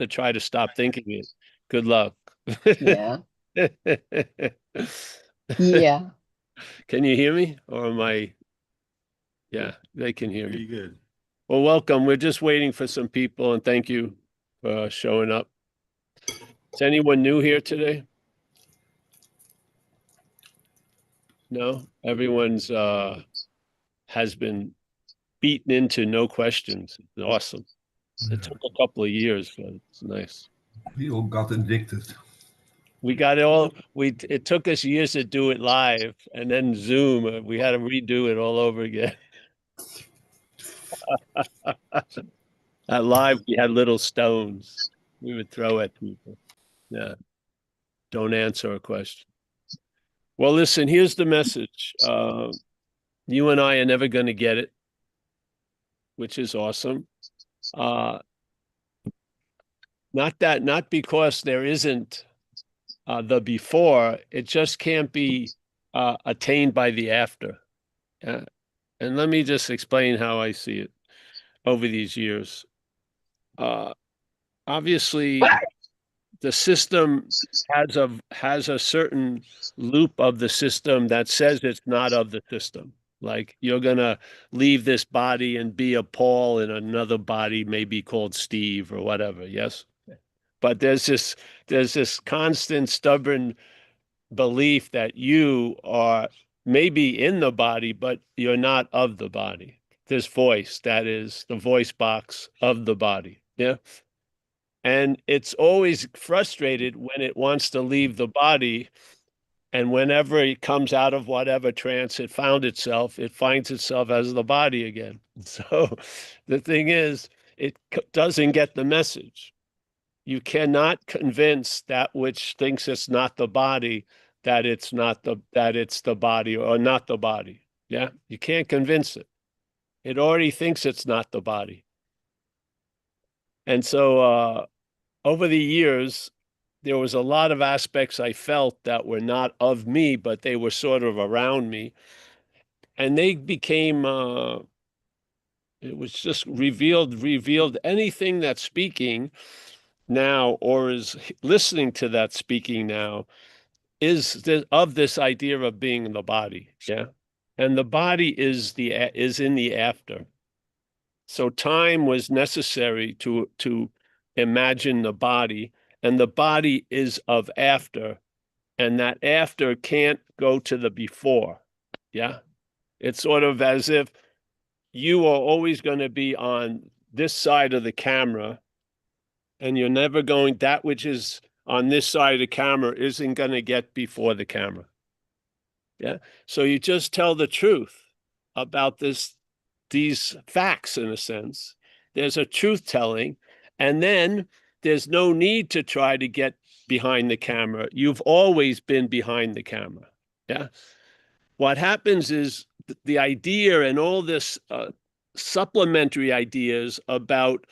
to try to stop thinking it. Good luck. Yeah. Yeah. Can you hear me? Or am I? Yeah, they can hear me. Pretty good. Well, welcome. We're just waiting for some people, and thank you for showing up. Is anyone new here today? No? Everyone's has been beaten into no questions. It's awesome. It took a couple of years, but it's nice. We all got addicted. We got it all. It took us years to do it live, and then Zoom. We had to redo it all over again. At live, we had little stones we would throw at people. Yeah, don't answer a question. Well, listen, here's the message. You and I are never going to get it, which is awesome. Uh, not because there isn't the before, it just can't be attained by the after. Yeah. And let me just explain how I see it over these years. Uh, Obviously, the system has a certain loop of the system that says it's not of the system. Like you're gonna leave this body and be a Paul in another body, maybe called Steve or whatever. Yes, but there's this constant stubborn belief that you are maybe in the body, but you're not of the body. This voice that is the voice box of the body. Yeah. And it's always frustrated when it wants to leave the body. And whenever it comes out of whatever trance it found itself, it finds itself as the body again. So the thing is, it doesn't get the message. You cannot convince that which thinks it's not the body that it's the body or not the body. Yeah, you can't convince it. It already thinks it's not the body. And so over the years, there was a lot of aspects I felt that were not of me, but they were sort of around me. And they became, it was just revealed anything that's speaking now or is listening to that speaking now is of this idea of being the body. Yeah. And the body is in the after. So time was necessary to imagine the body, and the body is of after, and that after can't go to the before. Yeah. It's sort of as if you are always going to be on this side of the camera, and you're never going, that which is on this side of the camera isn't going to get before the camera. Yeah. So you just tell the truth about these facts in a sense. There's a truth telling, and then there's no need to try to get behind the camera. You've always been behind the camera. Yeah. What happens is the idea and all this supplementary ideas about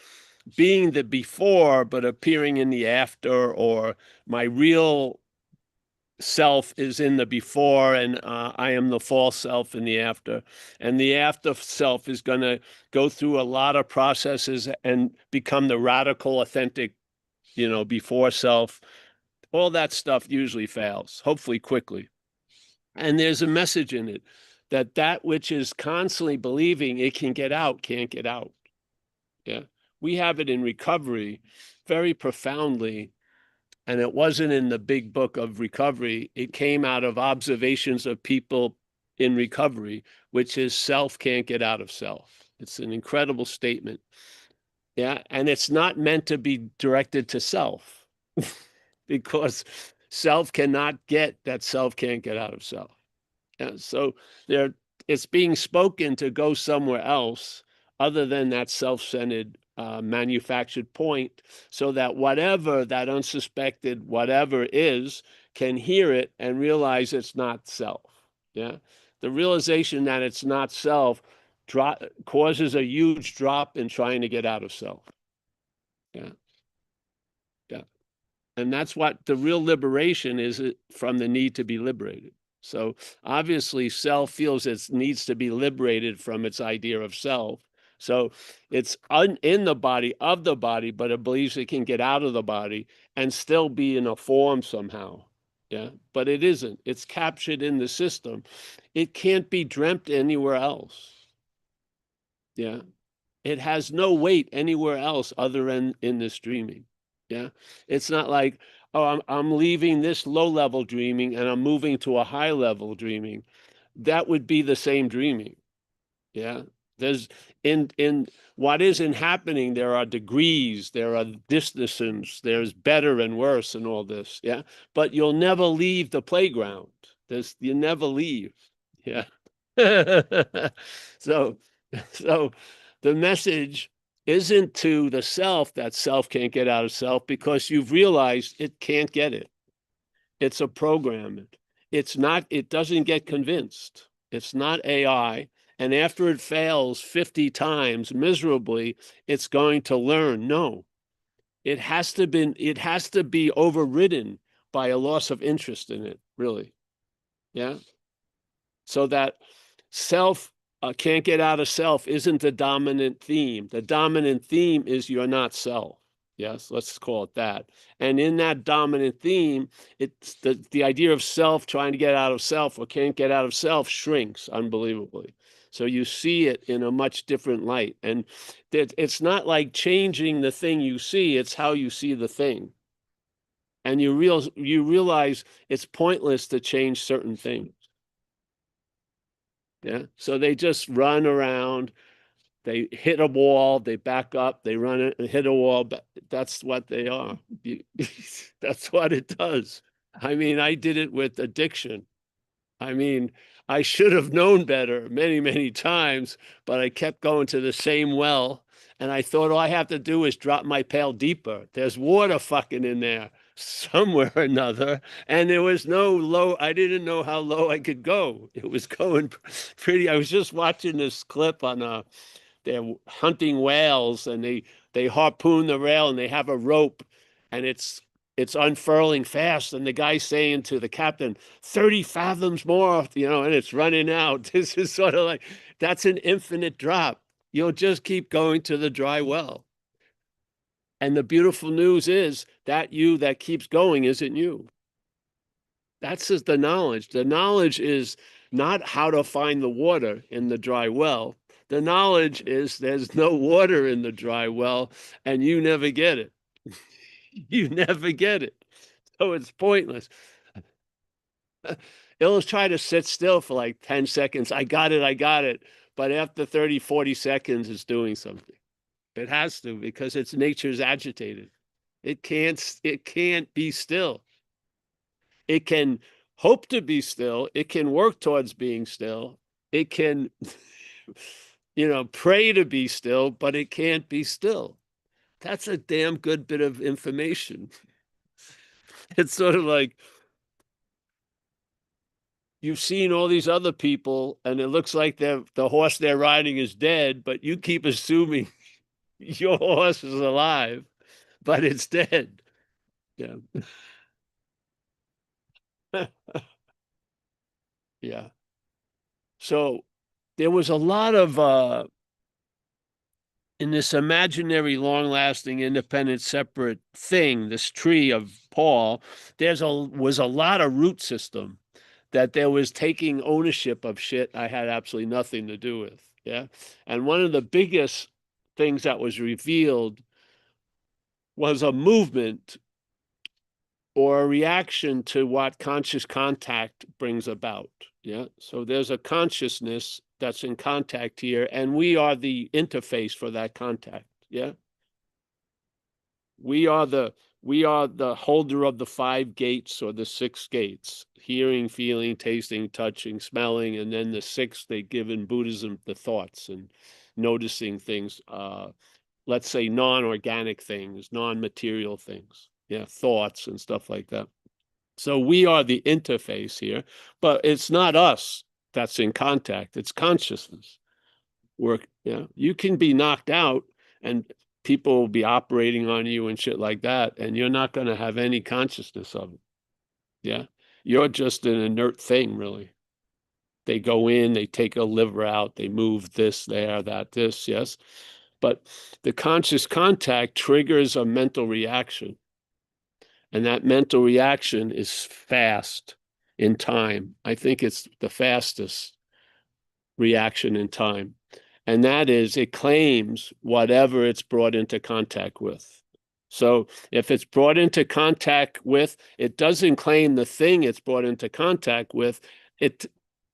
being the before but appearing in the after, or my real self is in the before and I am the false self in the after. And the after self is going to go through a lot of processes and become the radical, authentic, before self. All that stuff usually fails, hopefully quickly. And there's a message in it that which is constantly believing it can get out, can't get out. Yeah. We have it in recovery very profoundly. And it wasn't in the big book of recovery. It came out of observations of people in recovery, which is self can't get out of self. It's an incredible statement. Yeah. And it's not meant to be directed to self because self cannot get that self can't get out of self. Yeah, so it's being spoken to go somewhere else other than that self-centered manufactured point, so that whatever that unsuspected whatever is can hear it and realize it's not self. Yeah, the realization that it's not self causes a huge drop in trying to get out of self. Yeah, yeah, and that's what the real liberation is, from the need to be liberated. So obviously self feels it needs to be liberated from its idea of self, So it's in the body of the body, but it believes it can get out of the body and still be in a form somehow. Yeah, but it isn't. It's captured in the system. It can't be dreamt anywhere else. Yeah, it has no weight anywhere else other than in this dreaming. Yeah, it's not like, oh, I'm leaving this low level dreaming and I'm moving to a high level dreaming. That would be the same dreaming. Yeah, there's in what isn't happening, there are degrees, there are distances, there's better and worse and all this. Yeah, but you'll never leave the playground. You never leave. Yeah. So so the message isn't to the self that self can't get out of self, because you've realized it can't get it. It's a program. It's not, it doesn't get convinced. It's not AI. And after it fails 50 times miserably, it's going to learn. No, it has to be overridden by a loss of interest in it, really. Yeah. So that self can't get out of self isn't the dominant theme. The dominant theme is you're not self. Yes, let's call it that. And in that dominant theme, it's the idea of self trying to get out of self or can't get out of self shrinks unbelievably. So you see it in a much different light. And it's not like changing the thing you see, it's how you see the thing. And you realize it's pointless to change certain things. Yeah. So they just run around, they hit a wall, they back up, they run it and hit a wall. But that's what they are. That's what it does. I mean, I did it with addiction. I mean, I should have known better many, many times, but I kept going to the same well. And I thought all I have to do is drop my pail deeper. There's water fucking in there somewhere or another. And there was no low. I didn't know how low I could go. It was going pretty. I was just watching this clip on they're hunting whales, and they harpoon the rail and they have a rope, and it's unfurling fast, and the guy's saying to the captain, 30 fathoms more, and it's running out. This is sort of like, that's an infinite drop. You'll just keep going to the dry well. And the beautiful news is that you that keeps going isn't you. That's just the knowledge. The knowledge is not how to find the water in the dry well. The knowledge is there's no water in the dry well, and you never get it. You never get it. So it's pointless. It'll try to sit still for like 10 seconds. I got it. But after 30, 40 seconds, it's doing something. It has to, because its nature's agitated. It can't be still. It can hope to be still. It can work towards being still. It can, pray to be still, but it can't be still. That's a damn good bit of information. It's sort of like, you've seen all these other people and it looks like the horse they're riding is dead, but you keep assuming your horse is alive, but it's dead. Yeah. Yeah. So there was a lot of in this imaginary, long-lasting, independent, separate thing, this tree of Paul, was a lot of root system that there was taking ownership of shit I had absolutely nothing to do with. Yeah. And one of the biggest things that was revealed was a movement or a reaction to what conscious contact brings about. Yeah. So there's a consciousness that's in contact here, and we are the interface for that contact. Yeah. We are the holder of the 5 gates or the 6 gates: hearing, feeling, tasting, touching, smelling, and then the 6th they give in Buddhism, the thoughts and noticing things, let's say non-organic things, non-material things. Yeah, thoughts and stuff like that. So we are the interface here, but it's not us that's in contact, it's consciousness. You can be knocked out and people will be operating on you and shit like that, and you're not going to have any consciousness of it. Yeah. You're just an inert thing, really. They go in, they take a liver out, they move this, there, that, this, yes. But the conscious contact triggers a mental reaction. And that mental reaction is fast in time. I think it's the fastest reaction in time. And that is, it claims whatever it's brought into contact with. So if it's brought into contact with, it doesn't claim the thing it's brought into contact with,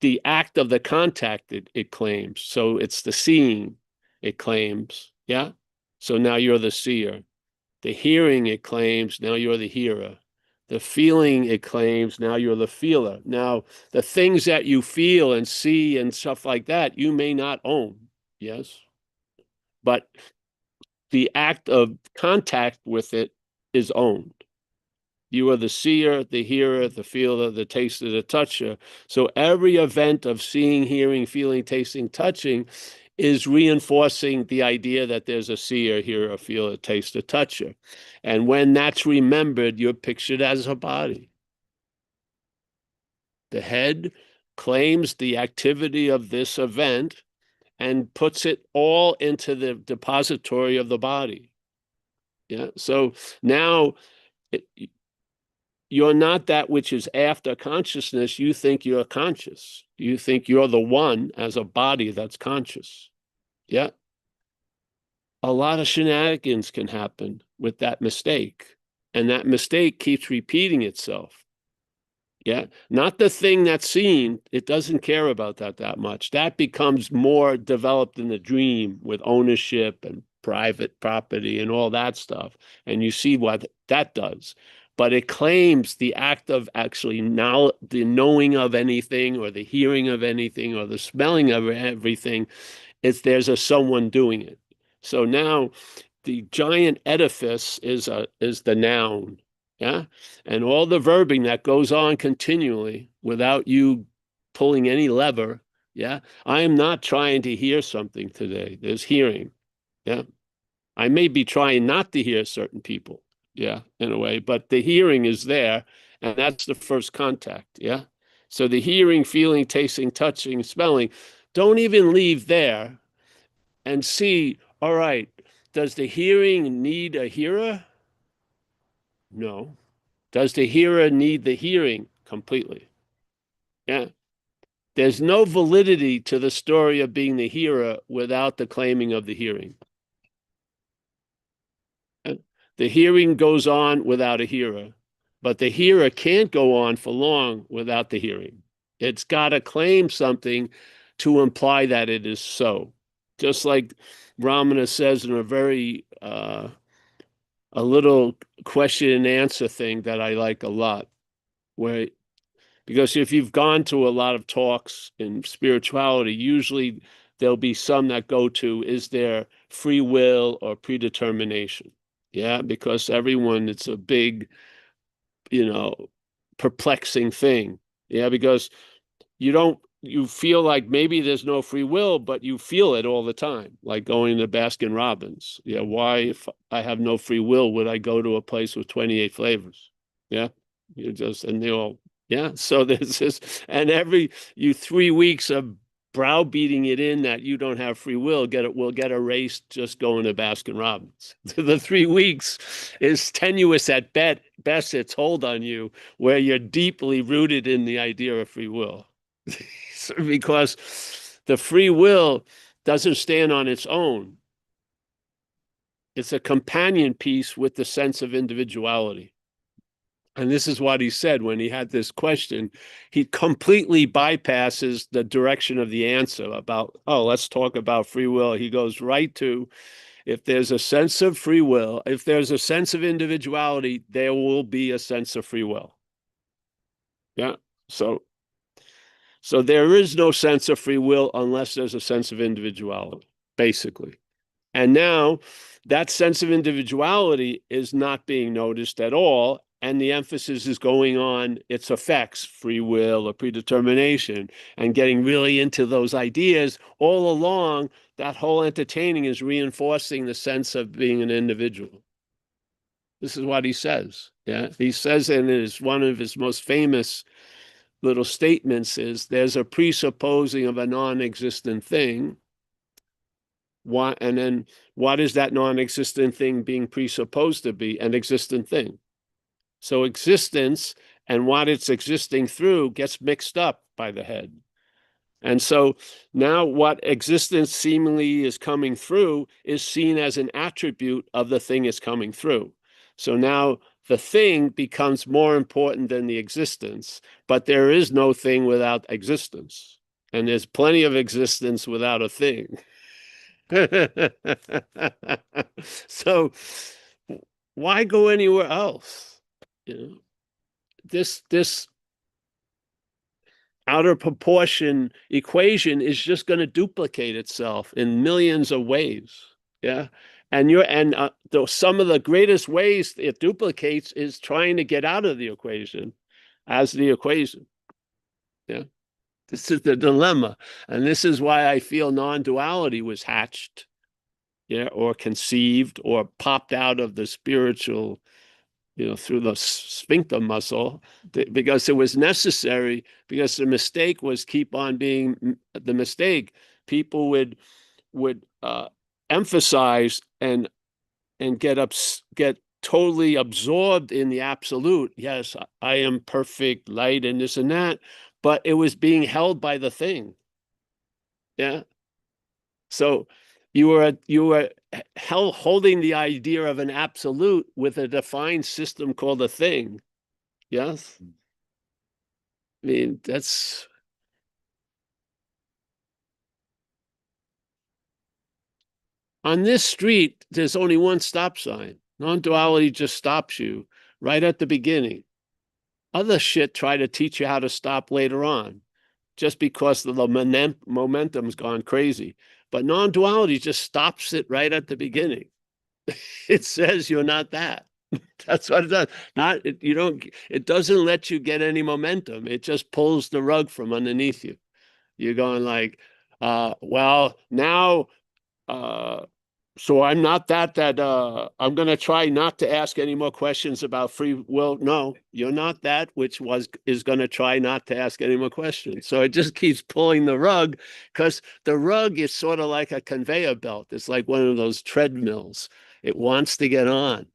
the act of the contact it claims. So it's the seeing it claims. Yeah. So now you're the seer. The hearing it claims, now you're the hearer. The feeling it claims, now you're the feeler. Now, the things that you feel and see and stuff like that, you may not own, yes? But the act of contact with it is owned. You are the seer, the hearer, the feeler, the taster, the toucher. So every event of seeing, hearing, feeling, tasting, touching is reinforcing the idea that there's a seer, hearer, feeler, taster, toucher. And when that's remembered, you're pictured as a body. The head claims the activity of this event and puts it all into the depository of the body. Yeah. So now you're not that which is after consciousness. You think you're conscious. You think you're the one as a body that's conscious. Yeah. A lot of shenanigans can happen with that mistake. And that mistake keeps repeating itself. Yeah. Not the thing that's seen. It doesn't care about that much. That becomes more developed in the dream with ownership and private property and all that stuff. And you see what that does. But it claims the act of actually now the knowing of anything or the hearing of anything or the smelling of everything, there's a someone doing it. So now the giant edifice is the noun. Yeah. And all the verbing that goes on continually without you pulling any lever. Yeah. I am not trying to hear something today. There's hearing. Yeah. I may be trying not to hear certain people. Yeah, in a way, but the hearing is there, and that's the first contact. Yeah. So the hearing, feeling, tasting, touching, smelling, don't even leave there and see, all right, does the hearing need a hearer? No. Does the hearer need the hearing completely? Yeah. There's no validity to the story of being the hearer without the claiming of the hearing. The hearing goes on without a hearer, but the hearer can't go on for long without the hearing. It's got to claim something to imply that it is so. Just like Ramana says in a very, a little question and answer thing that I like a lot, where, because if you've gone to a lot of talks in spirituality, usually there'll be some that go to, is there free will or predetermination? Yeah, because everyone, it's a big, perplexing thing. Yeah, because you feel like maybe there's no free will, but you feel it all the time, like going to Baskin Robbins. Yeah, why, if I have no free will, would I go to a place with 28 flavors? Yeah, and they all, yeah. So there's this, and 3 weeks of browbeating it in that you don't have free will, will get erased just going to Baskin Robbins. The 3 weeks is tenuous at best its hold on you, where you're deeply rooted in the idea of free will. Because the free will doesn't stand on its own. It's a companion piece with the sense of individuality. And this is what he said when he had this question. He completely bypasses the direction of the answer about, oh, let's talk about free will. He goes right to, if there's a sense of free will, if there's a sense of individuality, there will be a sense of free will. Yeah. So there is no sense of free will unless there's a sense of individuality, basically. And now that sense of individuality is not being noticed at all. And the emphasis is going on its effects, free will or predetermination, and getting really into those ideas all along. That whole entertaining is reinforcing the sense of being an individual. This is what he says. Yeah, he says, and it is one of his most famous little statements is there's a presupposing of a non-existent thing. And then what is that non-existent thing being presupposed to be? An existent thing. So existence and what it's existing through gets mixed up by the head. And so now what existence seemingly is coming through is seen as an attribute of the thing is coming through. So now the thing becomes more important than the existence, but there is no thing without existence. And there's plenty of existence without a thing. So why go anywhere else? You know, this outer proportion equation is just going to duplicate itself in millions of ways. Yeah. And some of the greatest ways it duplicates is trying to get out of the equation as the equation. Yeah. This is the dilemma. And this is why I feel non-duality was hatched, yeah, or conceived or popped out of the spiritual, through the sphincter muscle, because it was necessary, because the mistake was keep on being the mistake. People would emphasize and get totally absorbed in the absolute. Yes, I am perfect light and this and that, but it was being held by the thing. Yeah. So you were holding the idea of an absolute with a defined system called a thing. Yes. I mean, that's on this street, there's only one stop sign. Non-duality just stops you right at the beginning. Other shit try to teach you how to stop later on, just because the momentum's gone crazy. But non-duality just stops it right at the beginning. It says you're not that. That's what it does. It doesn't let you get any momentum. It just pulls the rug from underneath you. You're going like, well, now, so I'm not that I'm going to try not to ask any more questions about free will. No, you're not that, which is going to try not to ask any more questions. So it just keeps pulling the rug, because the rug is sort of like a conveyor belt. It's like one of those treadmills. It wants to get on.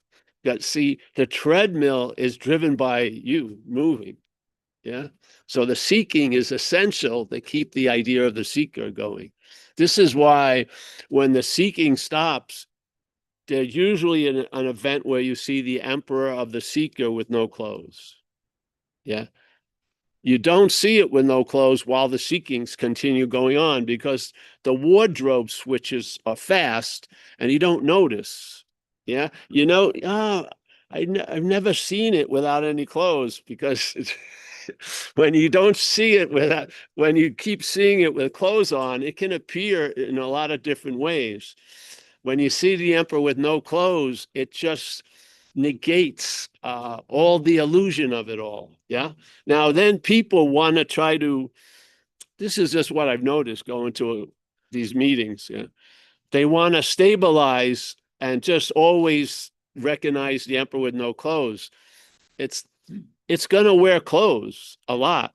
But see, the treadmill is driven by you moving. Yeah. So the seeking is essential to keep the idea of the seeker going. This is why when the seeking stops, there's usually an event where you see the emperor of the seeker with no clothes. Yeah. You don't see it with no clothes while the seekings continue going on, because the wardrobe switches are fast and you don't notice. Yeah. I've never seen it without any clothes, because when you don't see it when you keep seeing it with clothes on, it can appear in a lot of different ways. When you see the emperor with no clothes, it just negates all the illusion of it all. Yeah. Now, then people want to try to, this is just what I've noticed going to these meetings. Yeah. They want to stabilize and just always recognize the emperor with no clothes. It's going to wear clothes a lot.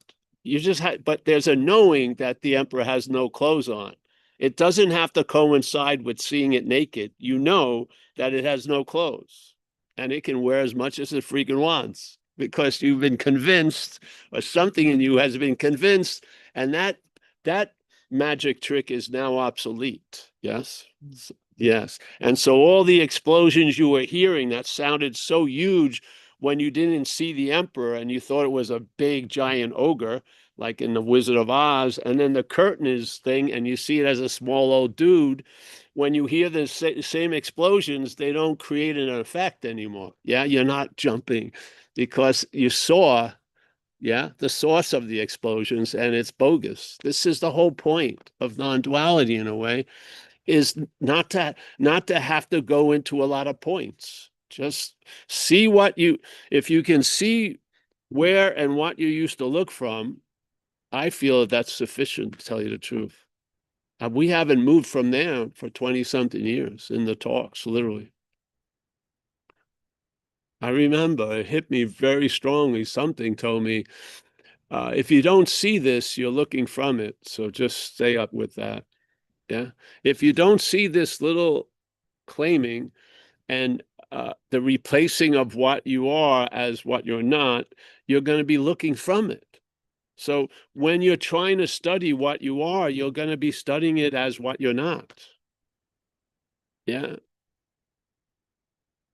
But there's a knowing that the emperor has no clothes on. It doesn't have to coincide with seeing it naked. You know that it has no clothes, and it can wear as much as it freaking wants, because you've been convinced, or something in you has been convinced, and that magic trick is now obsolete. Yes. Yes. And so all the explosions you were hearing that sounded so huge when you didn't see the emperor and you thought it was a big giant ogre, like in the Wizard of Oz, and then the curtain is thing and you see it as a small old dude, when you hear the same explosions, they don't create an effect anymore. Yeah, you're not jumping because you saw, yeah, the source of the explosions, and it's bogus. This is the whole point of non-duality, in a way, is not to have to go into a lot of points. Just see if you can see where and what you used to look from, I feel that's sufficient, to tell you the truth. We haven't moved from there for 20-something years in the talks, literally. I remember it hit me very strongly. Something told me, If you don't see this, you're looking from it. So just stay up with that. Yeah. If you don't see this little claiming and the replacing of what you are as what you're not, you're going to be looking from it. So when you're trying to study what you are, you're going to be studying it as what you're not. Yeah.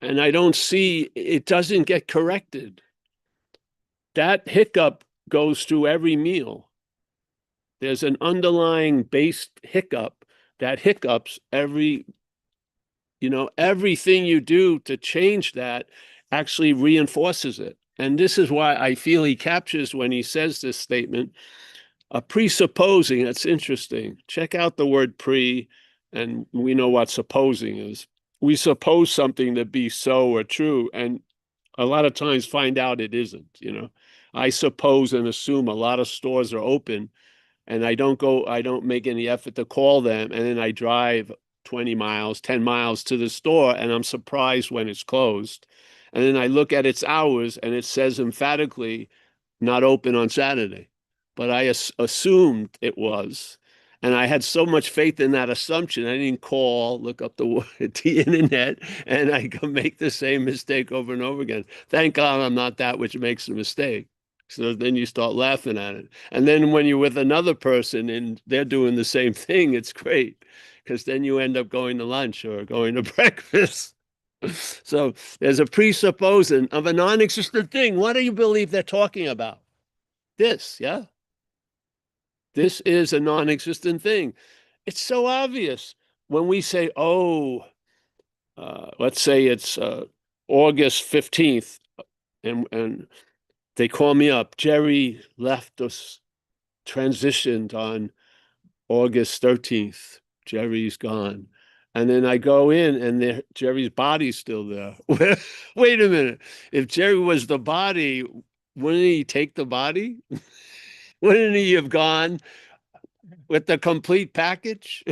And I don't see, it doesn't get corrected. That hiccup goes through every meal. There's an underlying base hiccup that hiccups everything you do to change that actually reinforces it. And this is why I feel he captures when he says this statement, a presupposing. That's interesting. Check out the word pre, and we know what supposing is. We suppose something to be so or true, and a lot of times find out it isn't. I suppose and assume a lot of stores are open, and I don't make any effort to call them, and then I drive 20 miles, 10 miles to the store, and I'm surprised when it's closed. And then I look at its hours, and it says emphatically not open on Saturday. But I assumed it was. And I had so much faith in that assumption. I didn't look up the internet, and I can make the same mistake over and over again. Thank God I'm not that which makes a mistake. So then you start laughing at it. And then when you're with another person and they're doing the same thing, it's great because then you end up going to lunch or going to breakfast. So there's a presupposing of a non-existent thing. What do you believe they're talking about? This, yeah? This is a non-existent thing. It's so obvious when we say, oh, let's say it's August 15th, and they call me up. Jerry left us, transitioned on August 13th. Jerry's gone. And then I go in and Jerry's body's still there. Wait a minute. If Jerry was the body, wouldn't he take the body? Wouldn't he have gone with the complete package?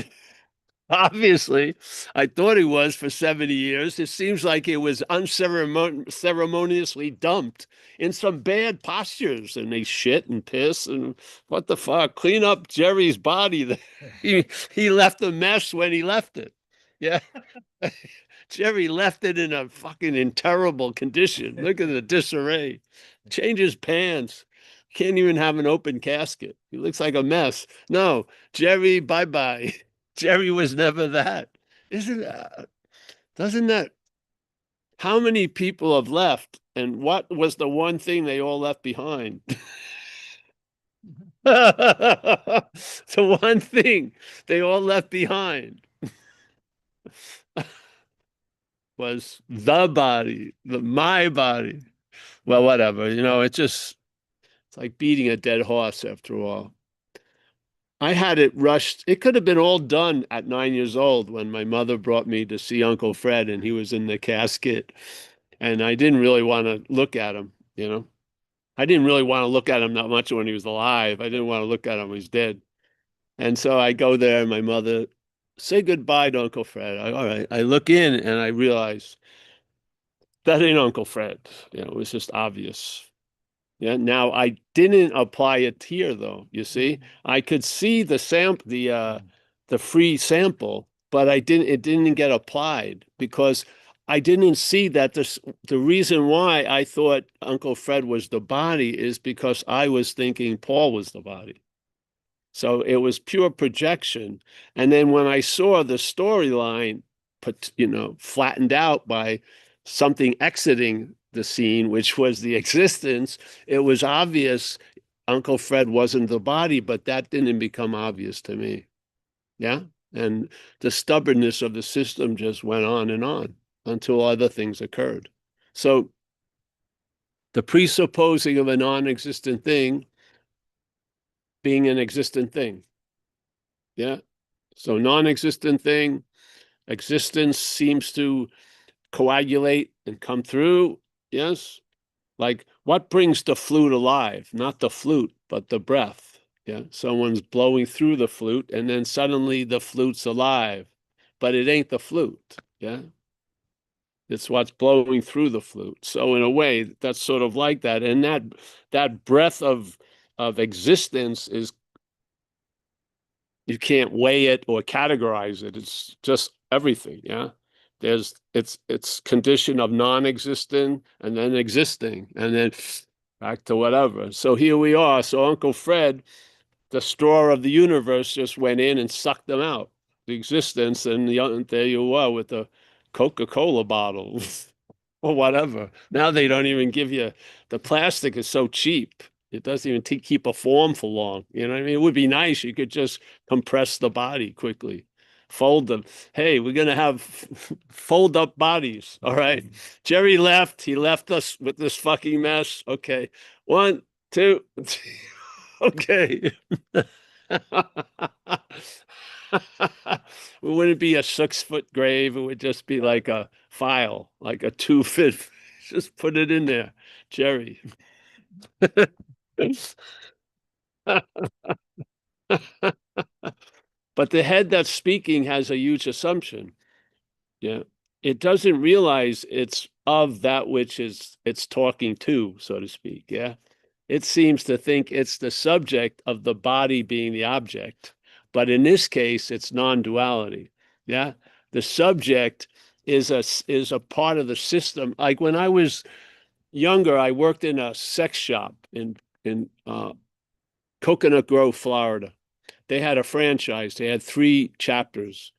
Obviously, I thought he was for 70 years. It seems like it was unceremoniously dumped in some bad postures, and they shit and piss and what the fuck? Clean up Jerry's body. He left a mess when he left it. Yeah. Jerry left it in terrible condition. Look at the disarray. Change his pants. Can't even have an open casket. He looks like a mess. No, Jerry, bye-bye. Jerry was never that. Doesn't that, how many people have left and what was the one thing they all left behind? The one thing they all left behind was the body, my body. Well, whatever, it's like beating a dead horse after all. I had it rushed. It could have been all done at 9 years old when my mother brought me to see Uncle Fred and he was in the casket. And I didn't really want to look at him. I didn't really want to look at him that much when he was alive. I didn't want to look at him when he's dead. And so I go there and my mother, say goodbye to Uncle Fred. All right. I look in and I realize that ain't Uncle Fred. It was just obvious. Yeah. Now I didn't apply it here though. You see, I could see the free sample, but it didn't get applied because I didn't see that the reason why I thought Uncle Fred was the body is because I was thinking Paul was the body. So it was pure projection. And then when I saw the storyline, flattened out by something exiting the scene, which was the existence, it was obvious Uncle Fred wasn't the body, but that didn't become obvious to me. Yeah. And the stubbornness of the system just went on and on until other things occurred. So the presupposing of a non-existent thing being an existent thing. Yeah. So non-existent thing, existence seems to coagulate and come through. Yes. Like what brings the flute alive? Not the flute, but the breath. Yeah. Someone's blowing through the flute and then suddenly the flute's alive, but it ain't the flute. Yeah. It's what's blowing through the flute. So in a way, that's sort of like that. And that breath of of existence is, you can't weigh it or categorize it. It's just everything. Yeah. It's condition of non-existent and then existing and then back to whatever. So here we are. So Uncle Fred, the straw of the universe, just went in and sucked them out, the existence, and there you are with the Coca-Cola bottle or whatever. Now they don't even give you, the plastic is so cheap. It doesn't even keep a form for long. You know what I mean? It would be nice. You could just compress the body quickly, fold them. Hey, we're going to have fold up bodies. All right. Jerry left. He left us with this fucking mess. Okay. 1, 2, 3. Okay. It wouldn't be a 6-foot grave. It would just be like a file, like a 2-foot. Just put it in there, Jerry. But the head that's speaking has a huge assumption. Yeah. It doesn't realize it's of that which is it's talking to, so to speak. Yeah. It seems to think it's the subject of the body being the object. But in this case, it's non-duality. Yeah. The subject is a part of the system. Like when I was younger, I worked in a sex shop in Coconut Grove, Florida. They had a franchise. They had 3 chapters,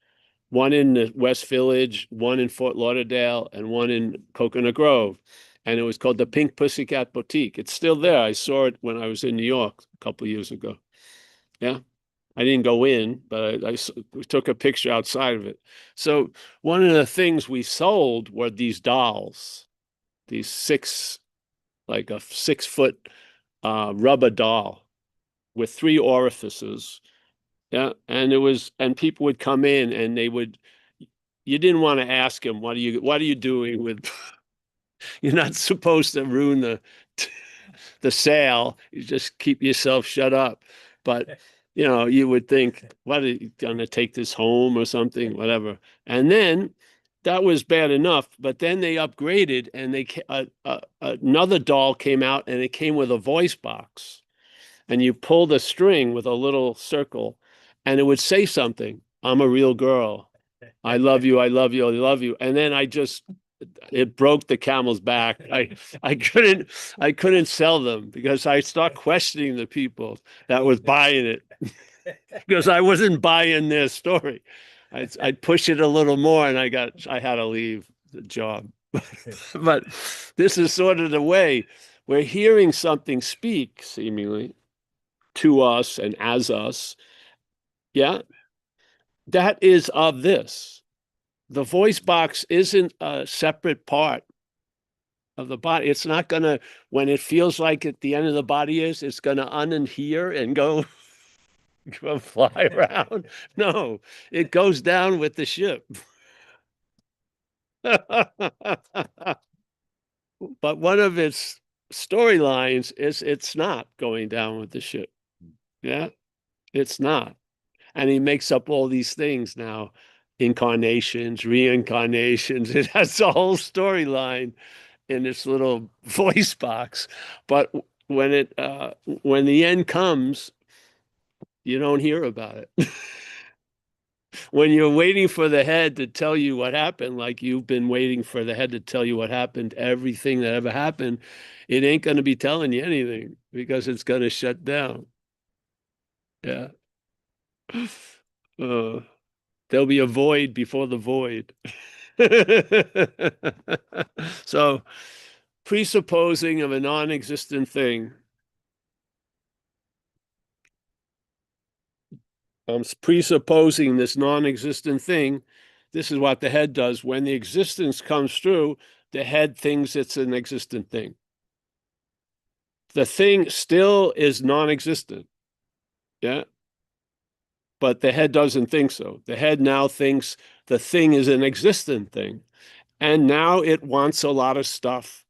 one in the West Village, one in Fort Lauderdale, and one in Coconut Grove. And it was called the Pink Pussycat Boutique. It's still there. I saw it when I was in New York a couple of years ago. Yeah. I didn't go in, but I took a picture outside of it. So one of the things we sold were these dolls, these like a 6-foot rubber doll with 3 orifices. Yeah. And people would come in and you didn't want to ask them, what are you doing with, you're not supposed to ruin the sale. You just keep yourself shut up. But, you would think, what, are you going to take this home or something, whatever. And then that was bad enough. But then they upgraded and another doll came out and it came with a voice box. And you pull the string with a little circle and it would say something. I'm a real girl. I love you. I love you. I love you. And then it broke the camel's back. I couldn't sell them because I start questioning the people that was buying it because I wasn't buying their story. I'd push it a little more and I had to leave the job. But this is sort of the way we're hearing something speak seemingly to us and as us. Yeah. That is of this. The voice box isn't a separate part of the body. It's not going to, when it feels like at the end of the body it's going to unadhere and go fly around. No, it goes down with the ship. But one of its storylines is it's not going down with the ship. Yeah, it's not. And he makes up all these things now, incarnations, reincarnations. It has a whole storyline in this little voice box. But when the end comes, you don't hear about it. When you're waiting for the head to tell you what happened, like you've been waiting for the head to tell you what happened, everything that ever happened, it ain't going to be telling you anything because it's going to shut down. Yeah. There'll be a void before the void. So, presupposing of a non-existent thing. I'm presupposing this non-existent thing. This is what the head does. When the existence comes through, the head thinks it's an existent thing. The thing still is non-existent. Yeah. But the head doesn't think so. The head now thinks the thing is an existent thing. And now it wants a lot of stuff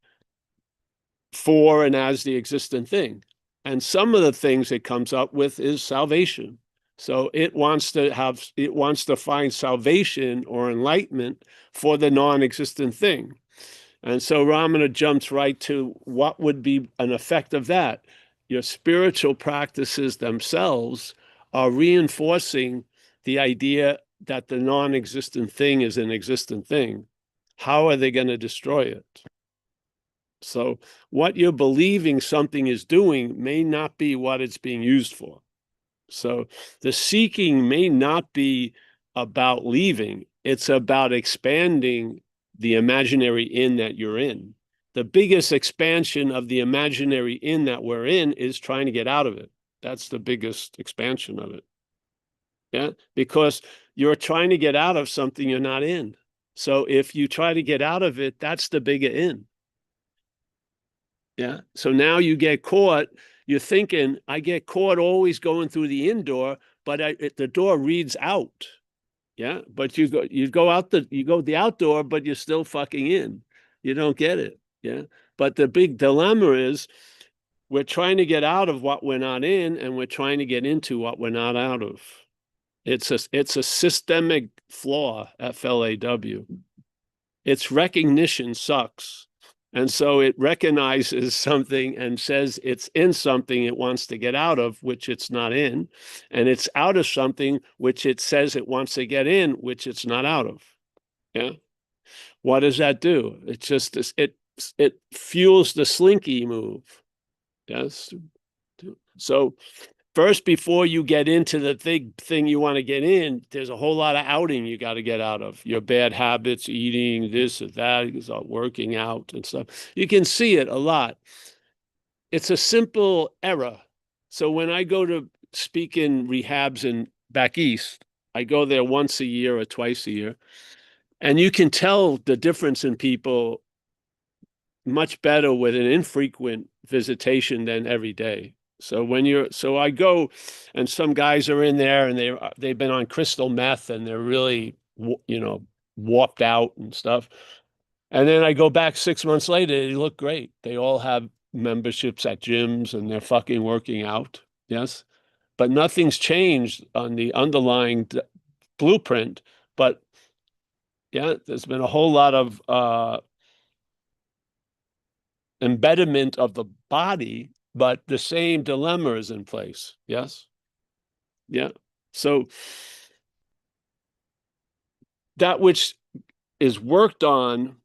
for and as the existent thing. And some of the things it comes up with is salvation. So it wants to find salvation or enlightenment for the non-existent thing. And so Ramana jumps right to what would be an effect of that. your spiritual practices themselves are reinforcing the idea that the non-existent thing is an existent thing. How are they going to destroy it? So what you're believing something is doing may not be what it's being used for. So the seeking may not be about leaving. It's about expanding the imaginary in that you're in. The biggest expansion of the imaginary in that we're in is trying to get out of it. That's the biggest expansion of it. Yeah, because you're trying to get out of something you're not in. So if you try to get out of it, that's the bigger in. Yeah. So now you get caught. You're thinking, I get caught always going through the indoor, but the door reads out. Yeah. But you go the outdoor, but you're still fucking in. You don't get it. Yeah. But the big dilemma is we're trying to get out of what we're not in, and we're trying to get into what we're not out of. It's a systemic flaw, FLAW. Its recognition sucks. And so it recognizes something and says it's in something it wants to get out of, which it's not in. And it's out of something which it says it wants to get in, which it's not out of. Yeah. What does that do? It just it fuels the slinky move. Yes. So first, before you get into the thing you want to get in, there's a whole lot of outing you got to get out of. Your bad habits, eating, this or that, working out and stuff. You can see it a lot. It's a simple error. So when I go to speak in rehabs and back east, I go there once a year or twice a year, and you can tell the difference in people much better with an infrequent visitation than every day. So I go, and some guys are in there, and they've been on crystal meth, and they're really, warped out and stuff. And then I go back 6 months later, they look great. They all have memberships at gyms, and they're fucking working out. Yes, but nothing's changed on the underlying blueprint. But yeah, there's been a whole lot of embedment of the body, but the same dilemma is in place. Yes. Yeah. So that which is worked on,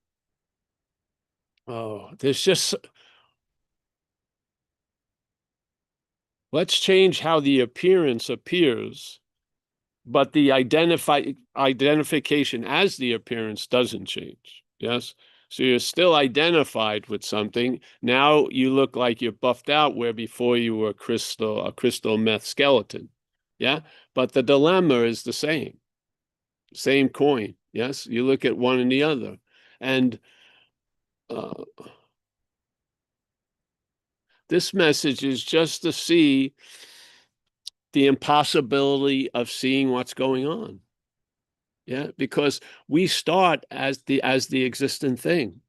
let's change how the appearance appears, but the identification as the appearance doesn't change. Yes. So you're still identified with something. Now you look like you're buffed out, where before you were a crystal meth skeleton. Yeah. But the dilemma is the same coin. Yes. You look at one and the other. And this message is just to see the impossibility of seeing what's going on. Yeah, because we start as the existent thing.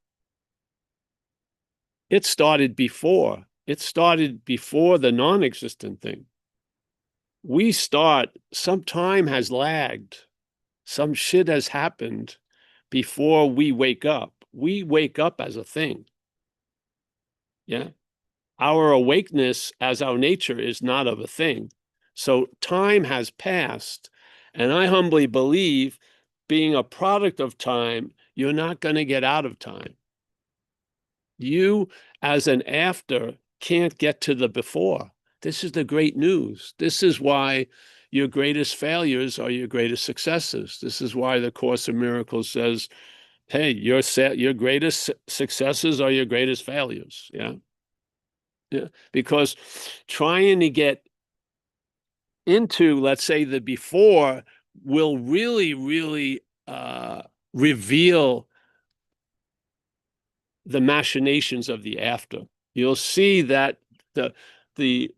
It started before the non-existent thing. We start, some time has lagged. Some shit has happened before we wake up. We wake up as a thing. Yeah. Our awakeness as our nature is not of a thing. So time has passed. And I humbly believe, being a product of time, you're not going to get out of time. You, as an after, can't get to the before. This is the great news. This is why your greatest failures are your greatest successes. This is why the Course in Miracles says, hey, your greatest successes are your greatest failures. Yeah. Yeah. Because trying to get into, let's say, the before will really, really reveal the machinations of the after. You'll see that the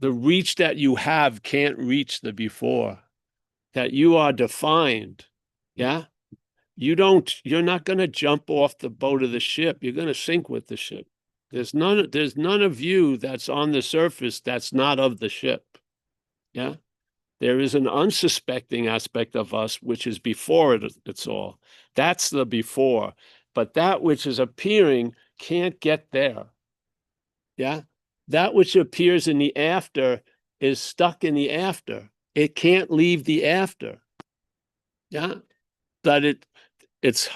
reach that you have can't reach the before, that you are defined. Yeah. You're not going to jump off the boat of the ship. You're going to sink with the ship. There's none of you that's on the surface that's not of the ship. Yeah. There is an unsuspecting aspect of us, which is before it's all. That's the before. But that which is appearing can't get there. Yeah. that which appears in the after is stuck in the after. It can't leave the after. Yeah. But it's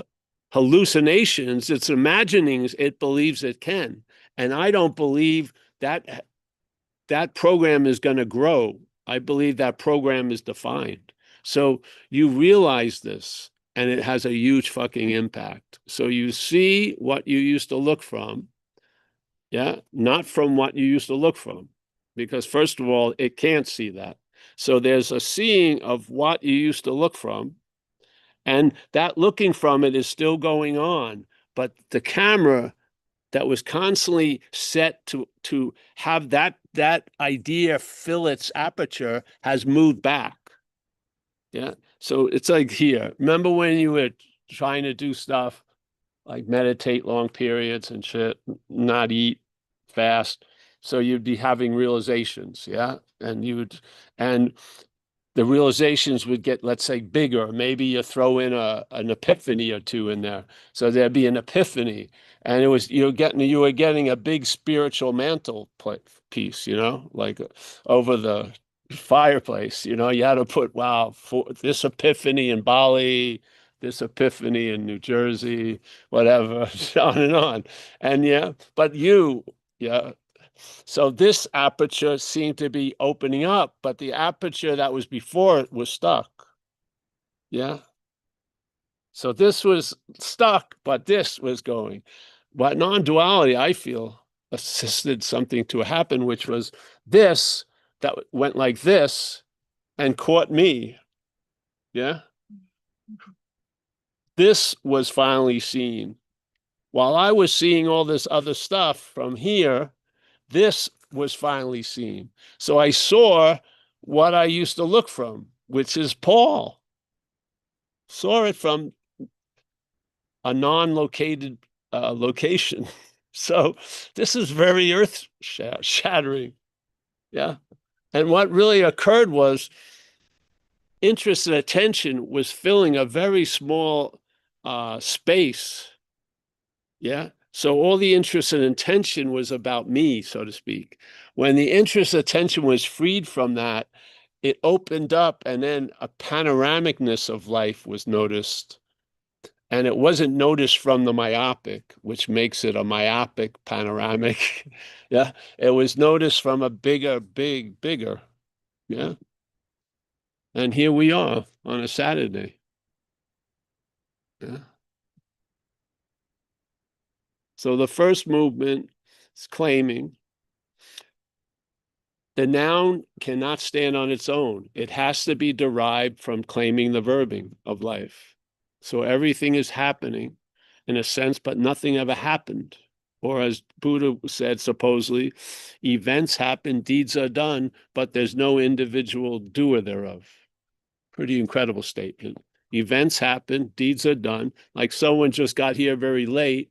hallucinations, it's imaginings, it believes it can. And I don't believe that that program is going to grow. I believe that program is defined. So you realize this, and it has a huge fucking impact. So you see what you used to look from, yeah, not from what you used to look from, because first of all, it can't see that. So there's a seeing of what you used to look from, and that looking from it is still going on, but the camera that was constantly set to have that idea fill its aperture has moved back. Yeah. So it's like here. Remember when you were trying to do stuff like meditate long periods and shit, not eat fast. So you'd be having realizations, yeah? And the realizations would get, let's say, bigger. Maybe you throw in an epiphany or two in there. So there'd be an epiphany. And you were getting a big spiritual mantle piece, like over the fireplace. You had to put, wow, for this epiphany in Bali, this epiphany in New Jersey, whatever, on and on. And yeah, but yeah. So this aperture seemed to be opening up, but the aperture that was before it was stuck. Yeah. So this was stuck, but this was going. But non-duality, I feel, assisted something to happen, which was this that went like this and caught me. Yeah. This was finally seen. While I was seeing all this other stuff from here, this was finally seen. So I saw what I used to look from, which is Paul. Saw it from a non-located location. So this is very earth-shattering. Yeah. And what really occurred was interest and attention was filling a very small space. Yeah. So all the interest and attention was about me, so to speak. When the interest attention was freed from that, it opened up, and then a panoramicness of life was noticed. And it wasn't noticed from the myopic, which makes it a myopic panoramic. Yeah. It was noticed from a bigger. Yeah. And here we are on a Saturday. Yeah. So the first movement is claiming the noun cannot stand on its own. It has to be derived from claiming the verbing of life. So everything is happening in a sense, but nothing ever happened. Or as Buddha said, supposedly, events happen, deeds are done, but there's no individual doer thereof. Pretty incredible statement. Events happen, deeds are done. Like someone just got here very late,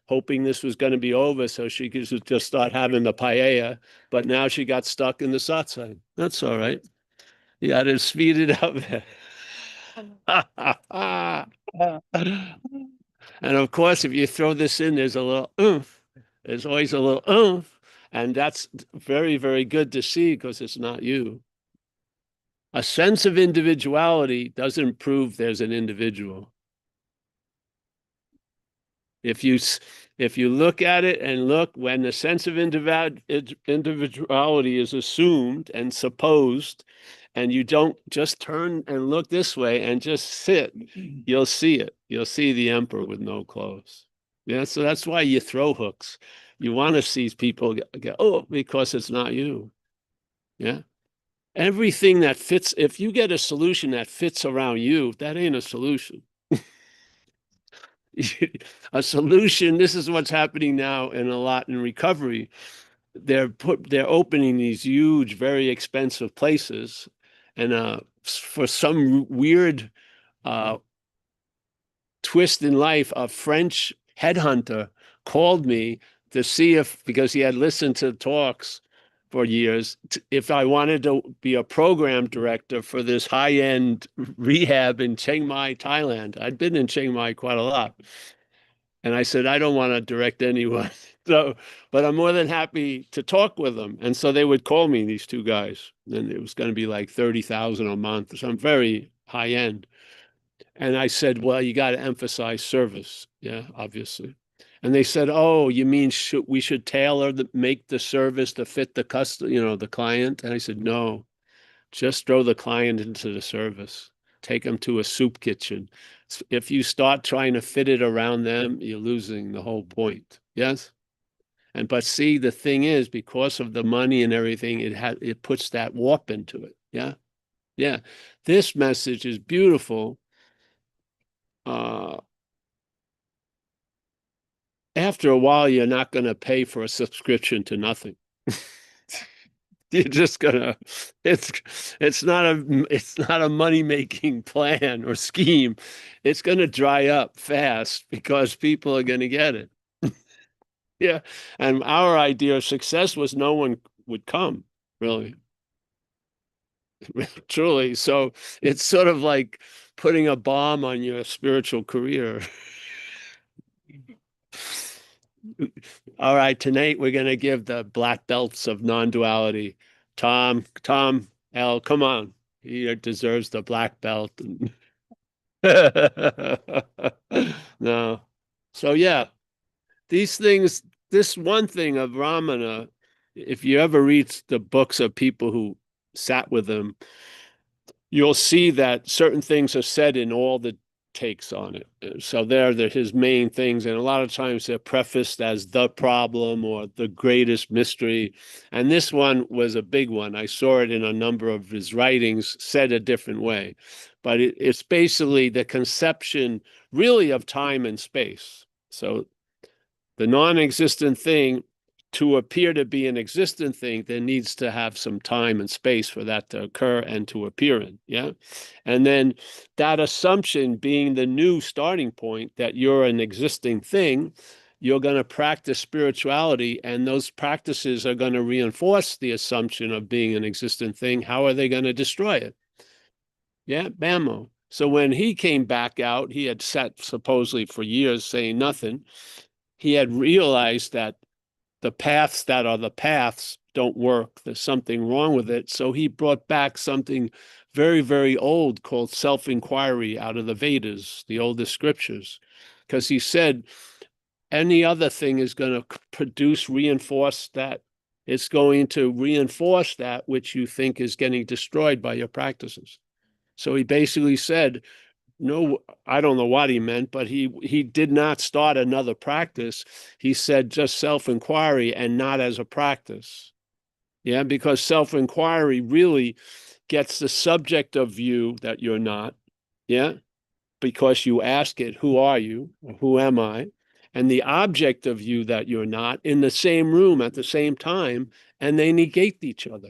hoping this was going to be over so she could just start having the paella, but now she got stuck in the satsang. That's all right. You got to speed it up. And of course, if you throw this in, there's a little oomph. There's always a little oomph. And that's very, very good to see because it's not you. A sense of individuality doesn't prove there's an individual. If you look at it and look when the sense of individuality is assumed and supposed, and you don't just turn and look this way and just sit, you'll see it. You'll see the emperor with no clothes. Yeah, so that's why you throw hooks. You want to see people get, oh, because it's not you. Yeah. Everything that fits, if you get a solution that fits around you, that ain't a solution. A solution, this is what's happening now in a lot in recovery. They're opening these huge, very expensive places. And for some weird twist in life, a French headhunter called me to see because he had listened to talks for years, if I wanted to be a program director for this high-end rehab in Chiang Mai, Thailand. I'd been in Chiang Mai quite a lot. And I said, I don't want to direct anyone. So, but I'm more than happy to talk with them. And so they would call me, these two guys, and it was going to be like 30,000 a month. So I'm very high end. And I said, well, you got to emphasize service. Yeah, obviously. And they said, oh, you mean we should make the service to fit the the client? And I said, no, just throw the client into the service. Take them to a soup kitchen. If you start trying to fit it around them, you're losing the whole point. Yes. But see, the thing is, because of the money and everything, it puts that warp into it. Yeah. Yeah. This message is beautiful. After a while, you're not going to pay for a subscription to nothing. You're just gonna, it's not a money-making plan or scheme. It's gonna dry up fast because people are gonna get it. Yeah. And our idea of success was no one would come, really. Truly. So it's sort of like putting a bomb on your spiritual career. All right, tonight we're going to give the black belts of non-duality. Tom L, come on. He deserves the black belt. No. So yeah, these things, this one thing of Ramana, if you ever read the books of people who sat with him, you'll see that certain things are said in all the takes on it. So they're his main things, and a lot of times they're prefaced as the problem or the greatest mystery. And this one was a big one. I saw it in a number of his writings, said a different way. But it's basically the conception really of time and space. So the non-existent thing, to appear to be an existent thing, there needs to have some time and space for that to occur and to appear in. Yeah. And then that assumption being the new starting point that you're an existing thing, you're going to practice spirituality, and those practices are going to reinforce the assumption of being an existent thing. How are they going to destroy it? Yeah, Bammo. So when he came back out, he had sat supposedly for years saying nothing. He had realized that the paths that are the paths don't work. There's something wrong with it. So he brought back something very, very old called self-inquiry out of the Vedas, the oldest scriptures, because he said any other thing is going to reinforce that. It's going to reinforce that which you think is getting destroyed by your practices. So he basically said, no, I don't know what he meant, but he did not start another practice. He said just self-inquiry and not as a practice. Yeah, because self-inquiry really gets the subject of you that you're not. Yeah, because you ask it, who are you? Or who am I? And the object of you that you're not in the same room at the same time, and they negate each other.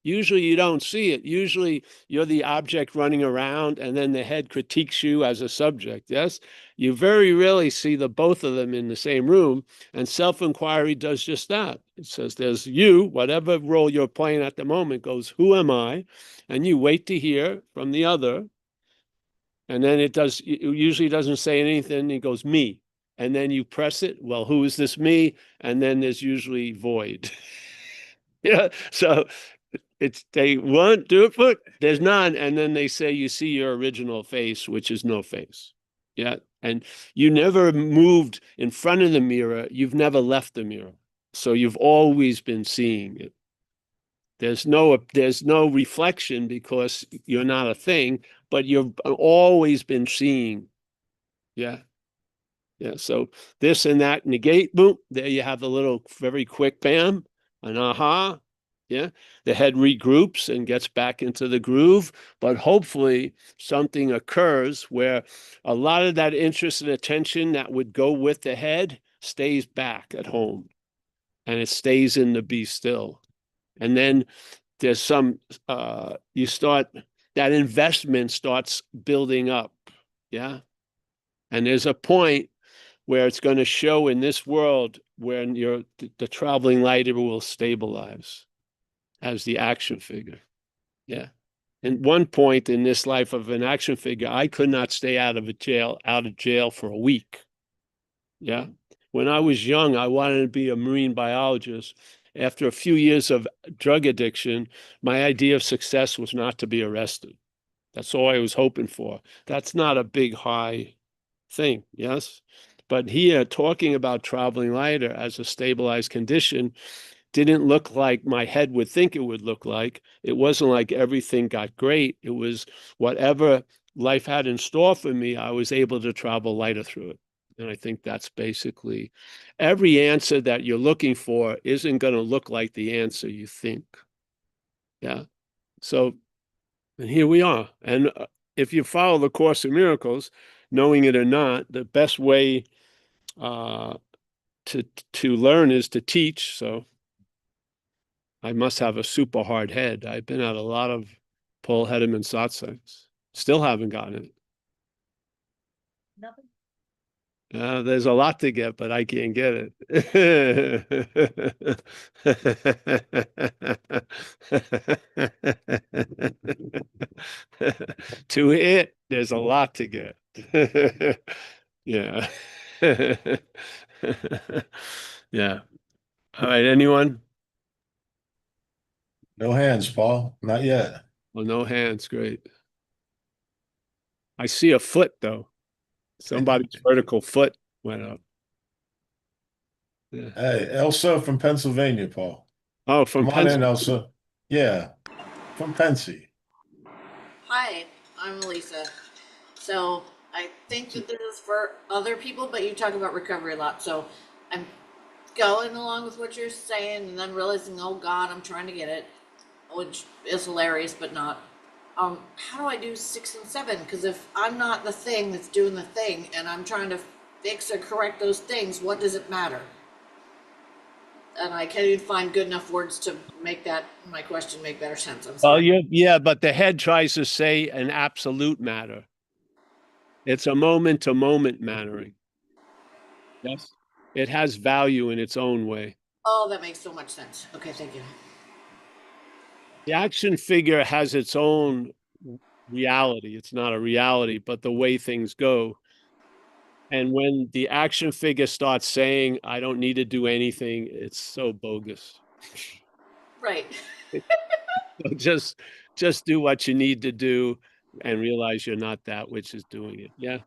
Usually you don't see it. Usually you're the object running around, and then the head critiques you as a subject. Yes, you very rarely see the both of them in the same room, and self-inquiry does just that. It says there's you, whatever role you're playing at the moment goes, who am I? And you wait to hear from the other. And then it usually doesn't say anything. It goes, me. And then you press it. Well, who is this me? And then there's usually void. Yeah. So they want do it, but there's none. And then they say you see your original face, which is no face. Yeah. And you never moved in front of the mirror. You've never left the mirror. So you've always been seeing it. There's no reflection because you're not a thing, but you've always been seeing. Yeah. Yeah. So this and that negate, boom, there you have the little very quick bam, an aha. Yeah. The head regroups and gets back into the groove, but hopefully something occurs where a lot of that interest and attention that would go with the head stays back at home, and it stays in the be still. And then there's some you start, that investment starts building up. Yeah. And there's a point where it's going to show in this world where the traveling lighter will stabilize as the action figure. Yeah. And one point in this life of an action figure, I could not stay out of jail for a week. Yeah. when I was young, I wanted to be a marine biologist. After a few years of drug addiction, my idea of success was not to be arrested. That's all I was hoping for. That's not a big, high thing, yes? But here, talking about traveling lighter as a stabilized condition didn't look like my head would think it would look like. It wasn't like everything got great. It was whatever life had in store for me, I was able to travel lighter through it. And I think that's basically every answer that you're looking for isn't going to look like the answer you think. Yeah. So, and here we are. And if you follow the Course in Miracles, knowing it or not, the best way uh, to learn is to teach. So I must have a super hard head. I've been at a lot of Paul Hedderman satsangs. Still haven't gotten it. Nothing. There's a lot to get, but I can't get it. To it, there's a lot to get. Yeah. Yeah. All right, anyone? No hands, Paul. Not yet. Well, no hands, great. I see a foot though. Somebody's vertical foot went up. Yeah. Hey, Elsa from Pennsylvania, Paul. Oh, from Come on in, Pennsylvania. Elsa. Yeah, from Pensy. Hi, I'm Lisa. So I think that this is for other people, but you talk about recovery a lot. So I'm going along with what you're saying and then realizing, oh God, I'm trying to get it, which is hilarious, but not. How do I do 6 and 7? Because if I'm not the thing that's doing the thing and I'm trying to fix or correct those things, what does it matter? And I can't even find good enough words to make that my question make better sense. I'm Well, sorry. yeah, but the head tries to say an absolute matter. It's a moment to moment mattering. Yes. It has value in its own way. Oh, that makes so much sense. Okay, thank you. The action figure has its own reality. It's not a reality, but the way things go. And when the action figure starts saying, I don't need to do anything, it's so bogus. Right. So just do what you need to do and realize you're not that which is doing it. Yeah.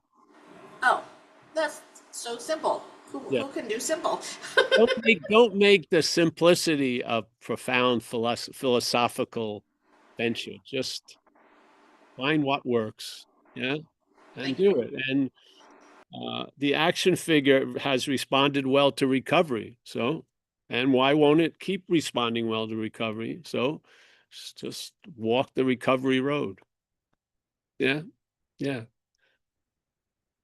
Oh, that's so simple. Yeah. Who can do simple? Don't make the simplicity a profound philosophical venture. Just find what works. Yeah. And Thank do it. And the action figure has responded well to recovery. So, and why won't it keep responding well to recovery? So just walk the recovery road. Yeah. Yeah.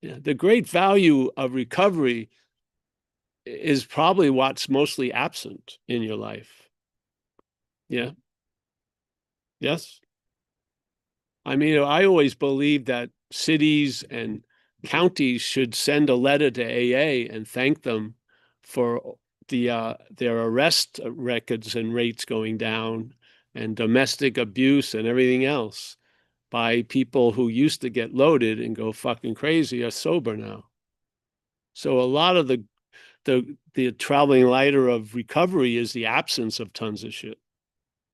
Yeah. The great value of recovery is probably what's mostly absent in your life. Yeah. Yes. I mean, I always believe that cities and counties should send a letter to AA and thank them for their arrest records and rates going down and domestic abuse and everything else by people who used to get loaded and go fucking crazy are sober now. So a lot of the traveling lighter of recovery is the absence of tons of shit.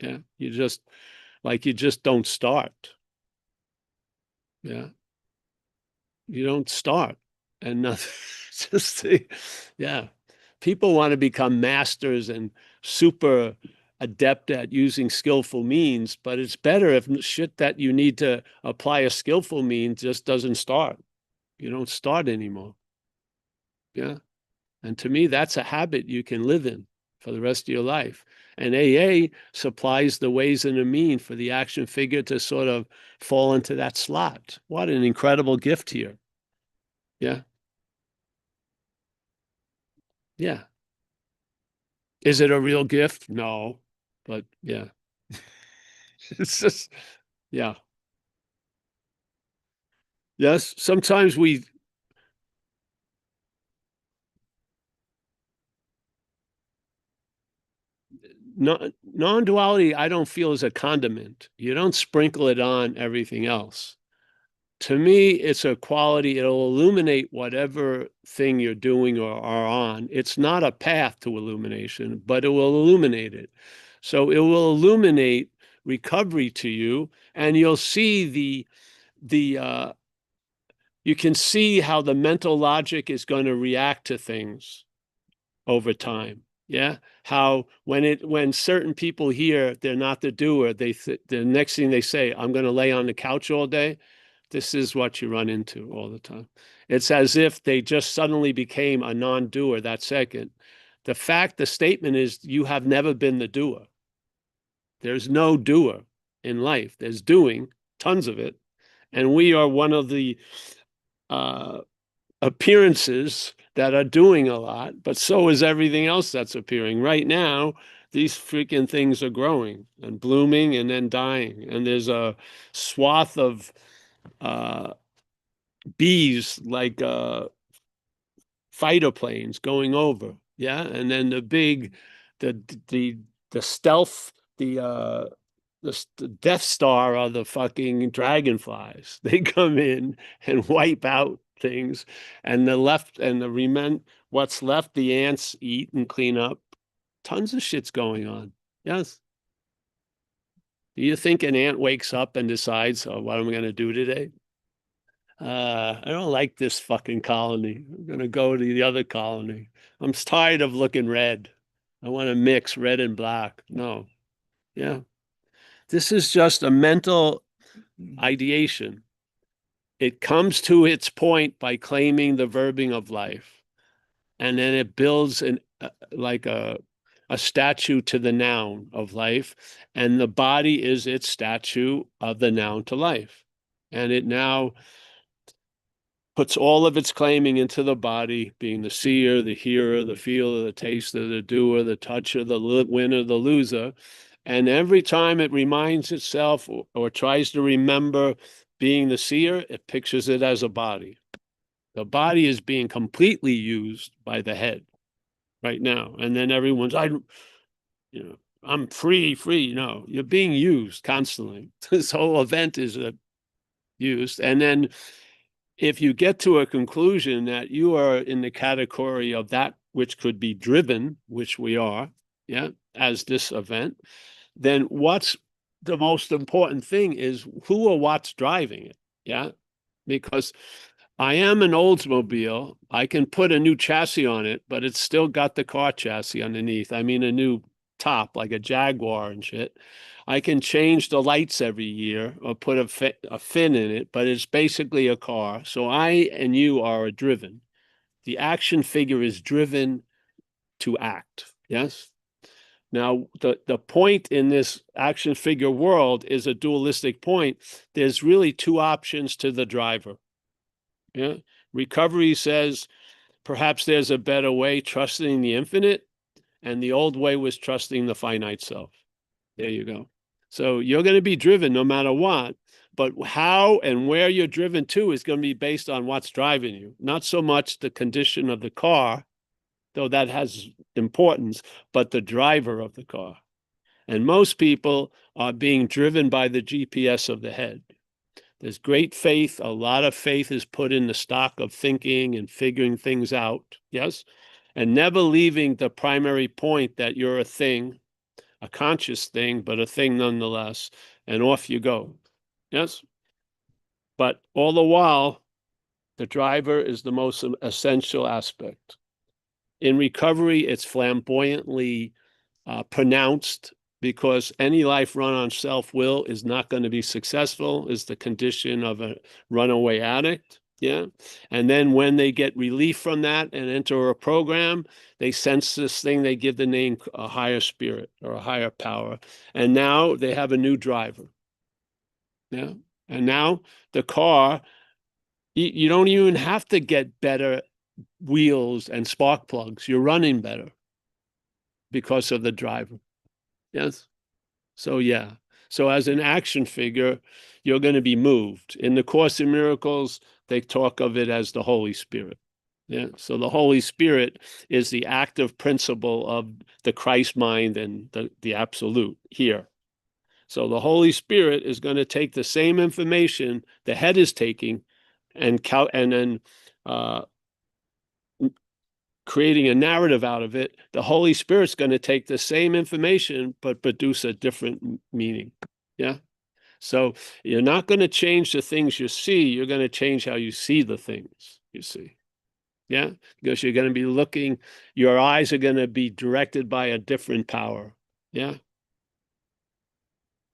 Yeah. You just don't start. Yeah. You don't start and nothing. Just yeah. People want to become masters and super adept at using skillful means, but it's better if shit that you need to apply a skillful means just doesn't start. You don't start anymore. Yeah. And to me, that's a habit you can live in for the rest of your life. And AA supplies the ways and the mean for the action figure to sort of fall into that slot. What an incredible gift here. Yeah. Yeah. Is it a real gift? No. But yeah. It's just, yeah. Yes. Sometimes non-duality, I don't feel is a condiment. You don't sprinkle it on everything else. to me, it's a quality. It'll illuminate whatever thing you're doing or are on. It's not a path to illumination, but it will illuminate it. So it will illuminate recovery to you, and you'll see you can see how the mental logic is going to react to things over time. Yeah. How when certain people hear they're not the doer, the next thing they say, I'm going to lay on the couch all day. This is what you run into all the time. It's as if they just suddenly became a non-doer that second. The statement is you have never been the doer. There's no doer in life. There's doing, tons of it. And we are one of the appearances that are doing a lot, but so is everything else that's appearing. Right now, these freaking things are growing and blooming and then dying. And there's a swath of bees like fighter planes going over. Yeah. And then the stealth, the Death Star are the fucking dragonflies. They come in and wipe out things, and what's left, the ants eat and clean up. Tons of shit's going on. Yes. Do you think an ant wakes up and decides, oh, what am I going to do today? I don't like this fucking colony. I'm going to go to the other colony. I'm tired of looking red. I want to mix red and black. No. Yeah. This is just a mental ideation. It comes to its point by claiming the verbing of life. And then it builds like a statue to the noun of life. And the body is its statue of the noun to life. And it now puts all of its claiming into the body, being the seer, the hearer, the feeler, the taster, the doer, the toucher, the winner, the loser. And every time it reminds itself or tries to remember being the seer, it pictures it as a body. The body is being completely used by the head right now. And then everyone's, I'm free. No, you're being used constantly. This whole event is used. And then if you get to a conclusion that you are in the category of that which could be driven, which we are, yeah, as this event, then what's the most important thing is who or what's driving it. Yeah. Because I am an Oldsmobile. I can put a new chassis on it, but it's still got the car chassis underneath. I mean, a new top, like a Jaguar and shit. I can change the lights every year or put a fin in it, but it's basically a car. So I and you are driven. The action figure is driven to act. Yes. Now, the point in this action figure world is a dualistic point. There's really two options to the driver. Yeah. Recovery says perhaps there's a better way, trusting the infinite, and the old way was trusting the finite self. There you go. So you're going to be driven no matter what, but how and where you're driven to is going to be based on what's driving you, not so much the condition of the car, though that has importance, but the driver of the car. And most people are being driven by the GPS of the head. There's great faith. A lot of faith is put in the stock of thinking and figuring things out. Yes. And never leaving the primary point that you're a thing, a conscious thing, but a thing nonetheless. And off you go. Yes. But all the while, the driver is the most essential aspect. In recovery, it's flamboyantly pronounced, because any life run on self-will is not going to be successful, is the condition of a runaway addict. Yeah. And then when they get relief from that and enter a program, they sense this thing, they give the name a higher spirit or a higher power. And now they have a new driver. Yeah. And now the car, you don't even have to get better wheels and spark plugs. You're running better because of the driver. Yes. So, yeah. So as an action figure, you're going to be moved. In the Course in Miracles, they talk of it as the Holy Spirit. Yeah. So the Holy Spirit is the active principle of the Christ mind and the absolute here. So the Holy Spirit is going to take the same information the head is taking and then creating a narrative out of it. The Holy Spirit's going to take the same information but produce a different meaning. Yeah. So you're not going to change the things you see. You're going to change how you see the things you see. Yeah. Because you're going to be looking, your eyes are going to be directed by a different power. Yeah.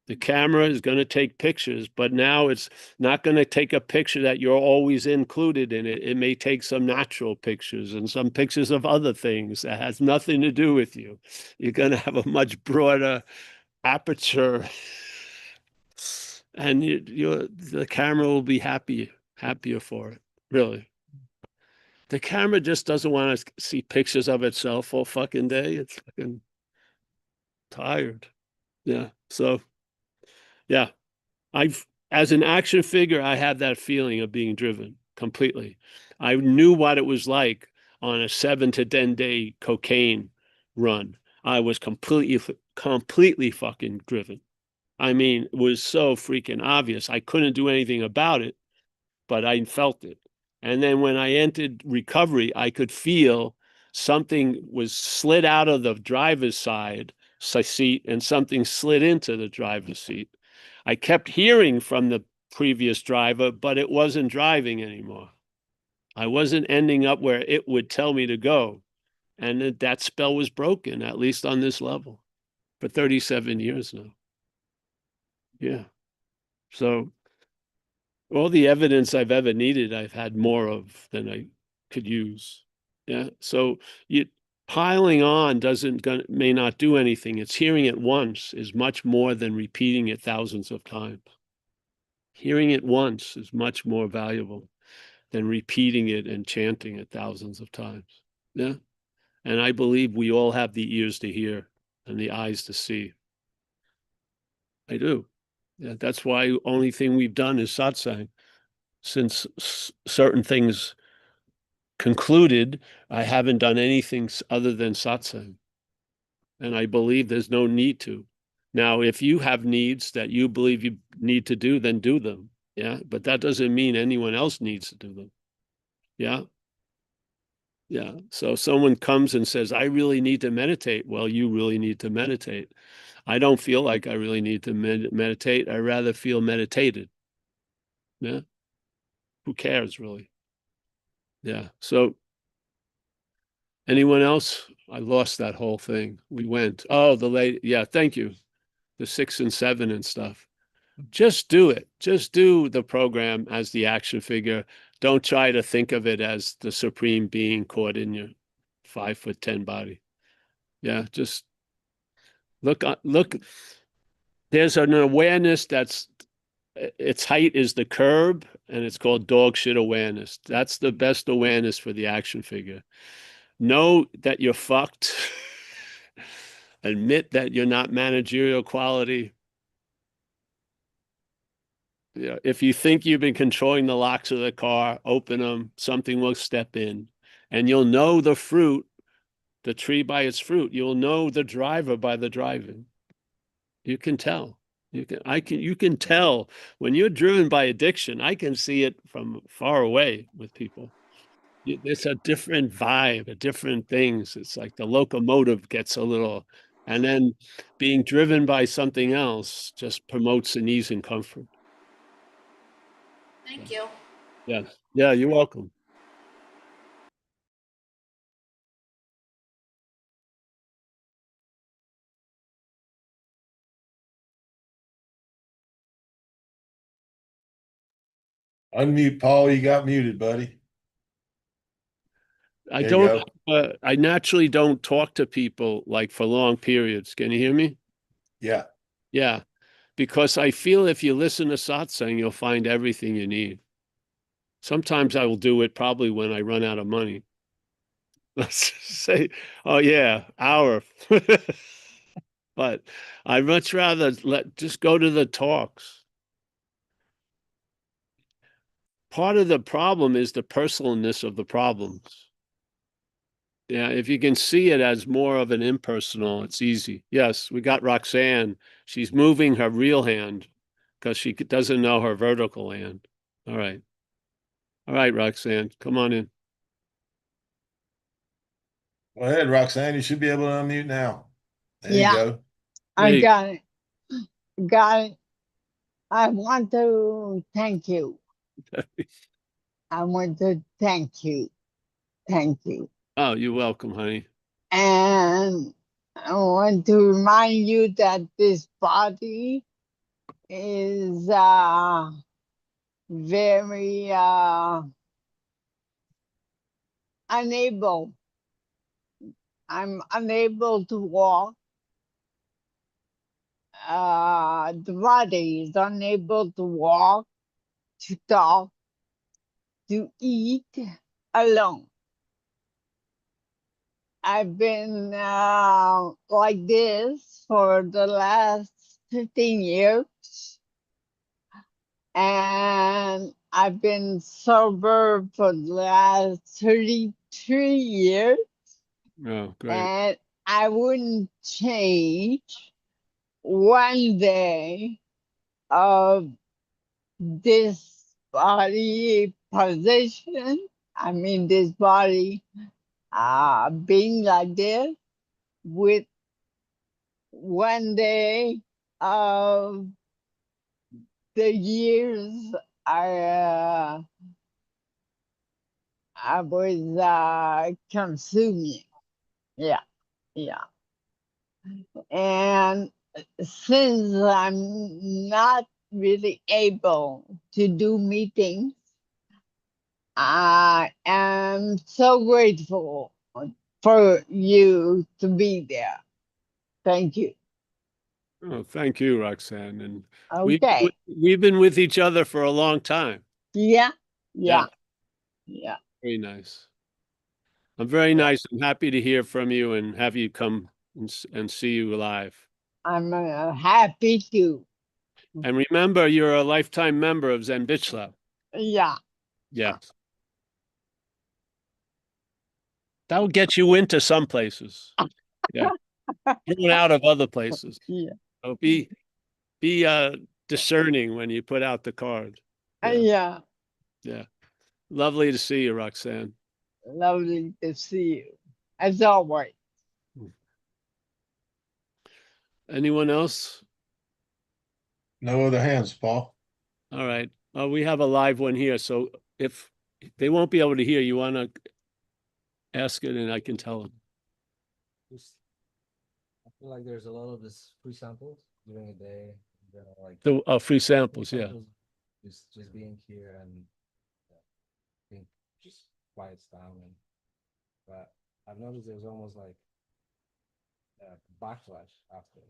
The camera is going to take pictures, but now it's not going to take a picture that you're always included in it. It may take some natural pictures and some pictures of other things that has nothing to do with you. You're going to have a much broader aperture, and the camera will be happier for it. Really, the camera just doesn't want to see pictures of itself all fucking day. It's fucking tired. Yeah. So yeah. As an action figure, I have that feeling of being driven completely. I knew what it was like on a 7 to 10 day cocaine run. I was completely fucking driven. I mean, it was so freaking obvious. I couldn't do anything about it, but I felt it. And then when I entered recovery, I could feel something was slid out of the driver's seat and something slid into the driver's seat. I kept hearing from the previous driver, but it wasn't driving anymore. I wasn't ending up where it would tell me to go. And that spell was broken, at least on this level, for 37 years now. Yeah. So all the evidence I've ever needed, I've had more of than I could use. Yeah. So piling on may not do anything. It's hearing it once is much more than repeating it thousands of times. Hearing it once is much more valuable than repeating it and chanting it thousands of times. Yeah. And I believe we all have the ears to hear and the eyes to see. I do. Yeah, that's why only thing we've done is satsang. Since certain things concluded, I haven't done anything other than satsang. And I believe there's no need to. Now, if you have needs that you believe you need to do, then do them. Yeah. But that doesn't mean anyone else needs to do them. Yeah. Yeah. So someone comes and says, I really need to meditate. Well, you really need to meditate. I don't feel like I really need to meditate. I rather feel meditated. Yeah. Who cares, really? Yeah. So anyone else? I lost that whole thing. We went. Oh, the late. Yeah. Thank you. The 6 and 7 and stuff. Just do it. Just do the program as the action figure. Don't try to think of it as the supreme being caught in your 5'10" body. Yeah. Just look. There's an awareness that's its height is the curb, and it's called dog shit awareness. That's the best awareness for the action figure. Know that you're fucked. Admit that you're not managerial quality. Yeah, if you think you've been controlling the locks of the car, open them, something will step in, and you'll know the fruit, the tree by its fruit. You'll know the driver by the driving. You can tell. You can tell when you're driven by addiction. I can see it from far away with people. It's a different vibe, a different things. It's like the locomotive gets a little, and then being driven by something else just promotes an ease and comfort. Thank you. Yes. Yeah, you're welcome. Unmute, Paul. You got muted, buddy. I There you don't, I naturally don't talk to people like for long periods. Can you hear me? Yeah. Yeah. Because I feel if you listen to satsang, you'll find everything you need. Sometimes I will do it probably when I run out of money. Let's say, oh yeah, hour. But I'd much rather just go to the talks. Part of the problem is the personalness of the problems. Yeah, if you can see it as more of an impersonal, it's easy. Yes, we got Roxanne. She's moving her real hand because she doesn't know her vertical hand. All right. All right, Roxanne, come on in. Go ahead, Roxanne. You should be able to unmute now. There you Yeah. go. I Hey. got it. Got it. I want to thank you. I want to thank you. Thank you. Oh, you're welcome, honey. And I want to remind you that this body is very unable. I'm unable to walk. The body is unable to walk, to talk, to eat alone. I've been like this for the last 15 years. And I've been sober for the last 33 years. Oh, great. And I wouldn't change one day of this body position. I mean, this body being like this with one day of the years I was consuming. Yeah, yeah. And since I'm not really able to do meetings, I am so grateful for you to be there. Thank you. Oh, thank you, Roxanne. And Okay. we've been with each other for a long time. Yeah, Yeah. yeah. Very nice. I'm very nice. I'm happy to hear from you and have you come and see you live. I'm happy to. And remember, you're a lifetime member of Zen Bitch Lab. Yeah. Yes. That'll get you into some places. Yeah. Getting out of other places. Yeah. So be discerning when you put out the card. Yeah. Yeah. Lovely to see you, Roxanne. Lovely to see you, as always. Anyone else? No other hands, Paul. All right. We have a live one here. So if they won't be able to hear, you want to ask it and I can tell them. I feel like there's a lot of this free samples during the day. Like The free samples, yeah. Just being here and being just quiets down. But I've noticed there's almost like a backlash after.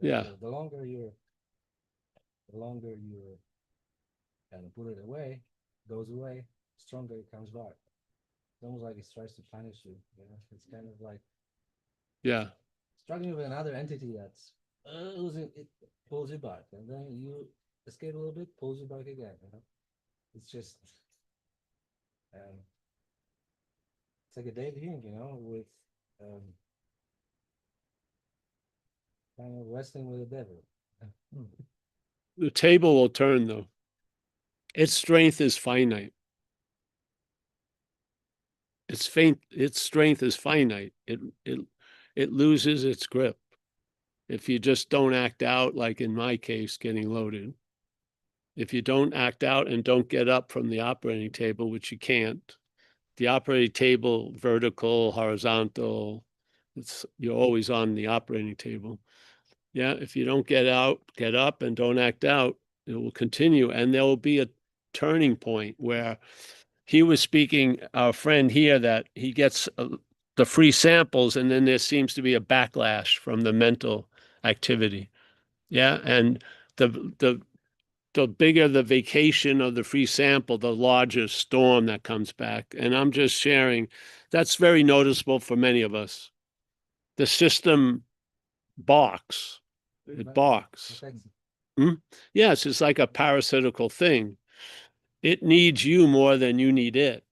Yeah. The longer you kind of put it away, goes away, stronger it comes back. It's almost like it tries to punish you. It's kind of like Yeah. struggling with another entity that's it pulls you back, and then you escape a little bit, pulls you back again. It's just it's like a David Hume, with kind of wrestling with the devil. The table will turn though. Its strength is finite. Its strength is finite. It loses its grip. If you just don't act out, like in my case, getting loaded. If you don't act out and don't get up from the operating table, which you can't, the operating table, vertical, horizontal, you're always on the operating table. Yeah, if you don't get up and don't act out, it will continue. And there will be a turning point where he was speaking, our friend here, that he gets the free samples and then there seems to be a backlash from the mental activity. Yeah, and the bigger the vacation of the free sample, the larger storm that comes back. And I'm just sharing, that's very noticeable for many of us. The system balks. It balks. Yes, it's like a parasitical thing. It needs you more than you need it.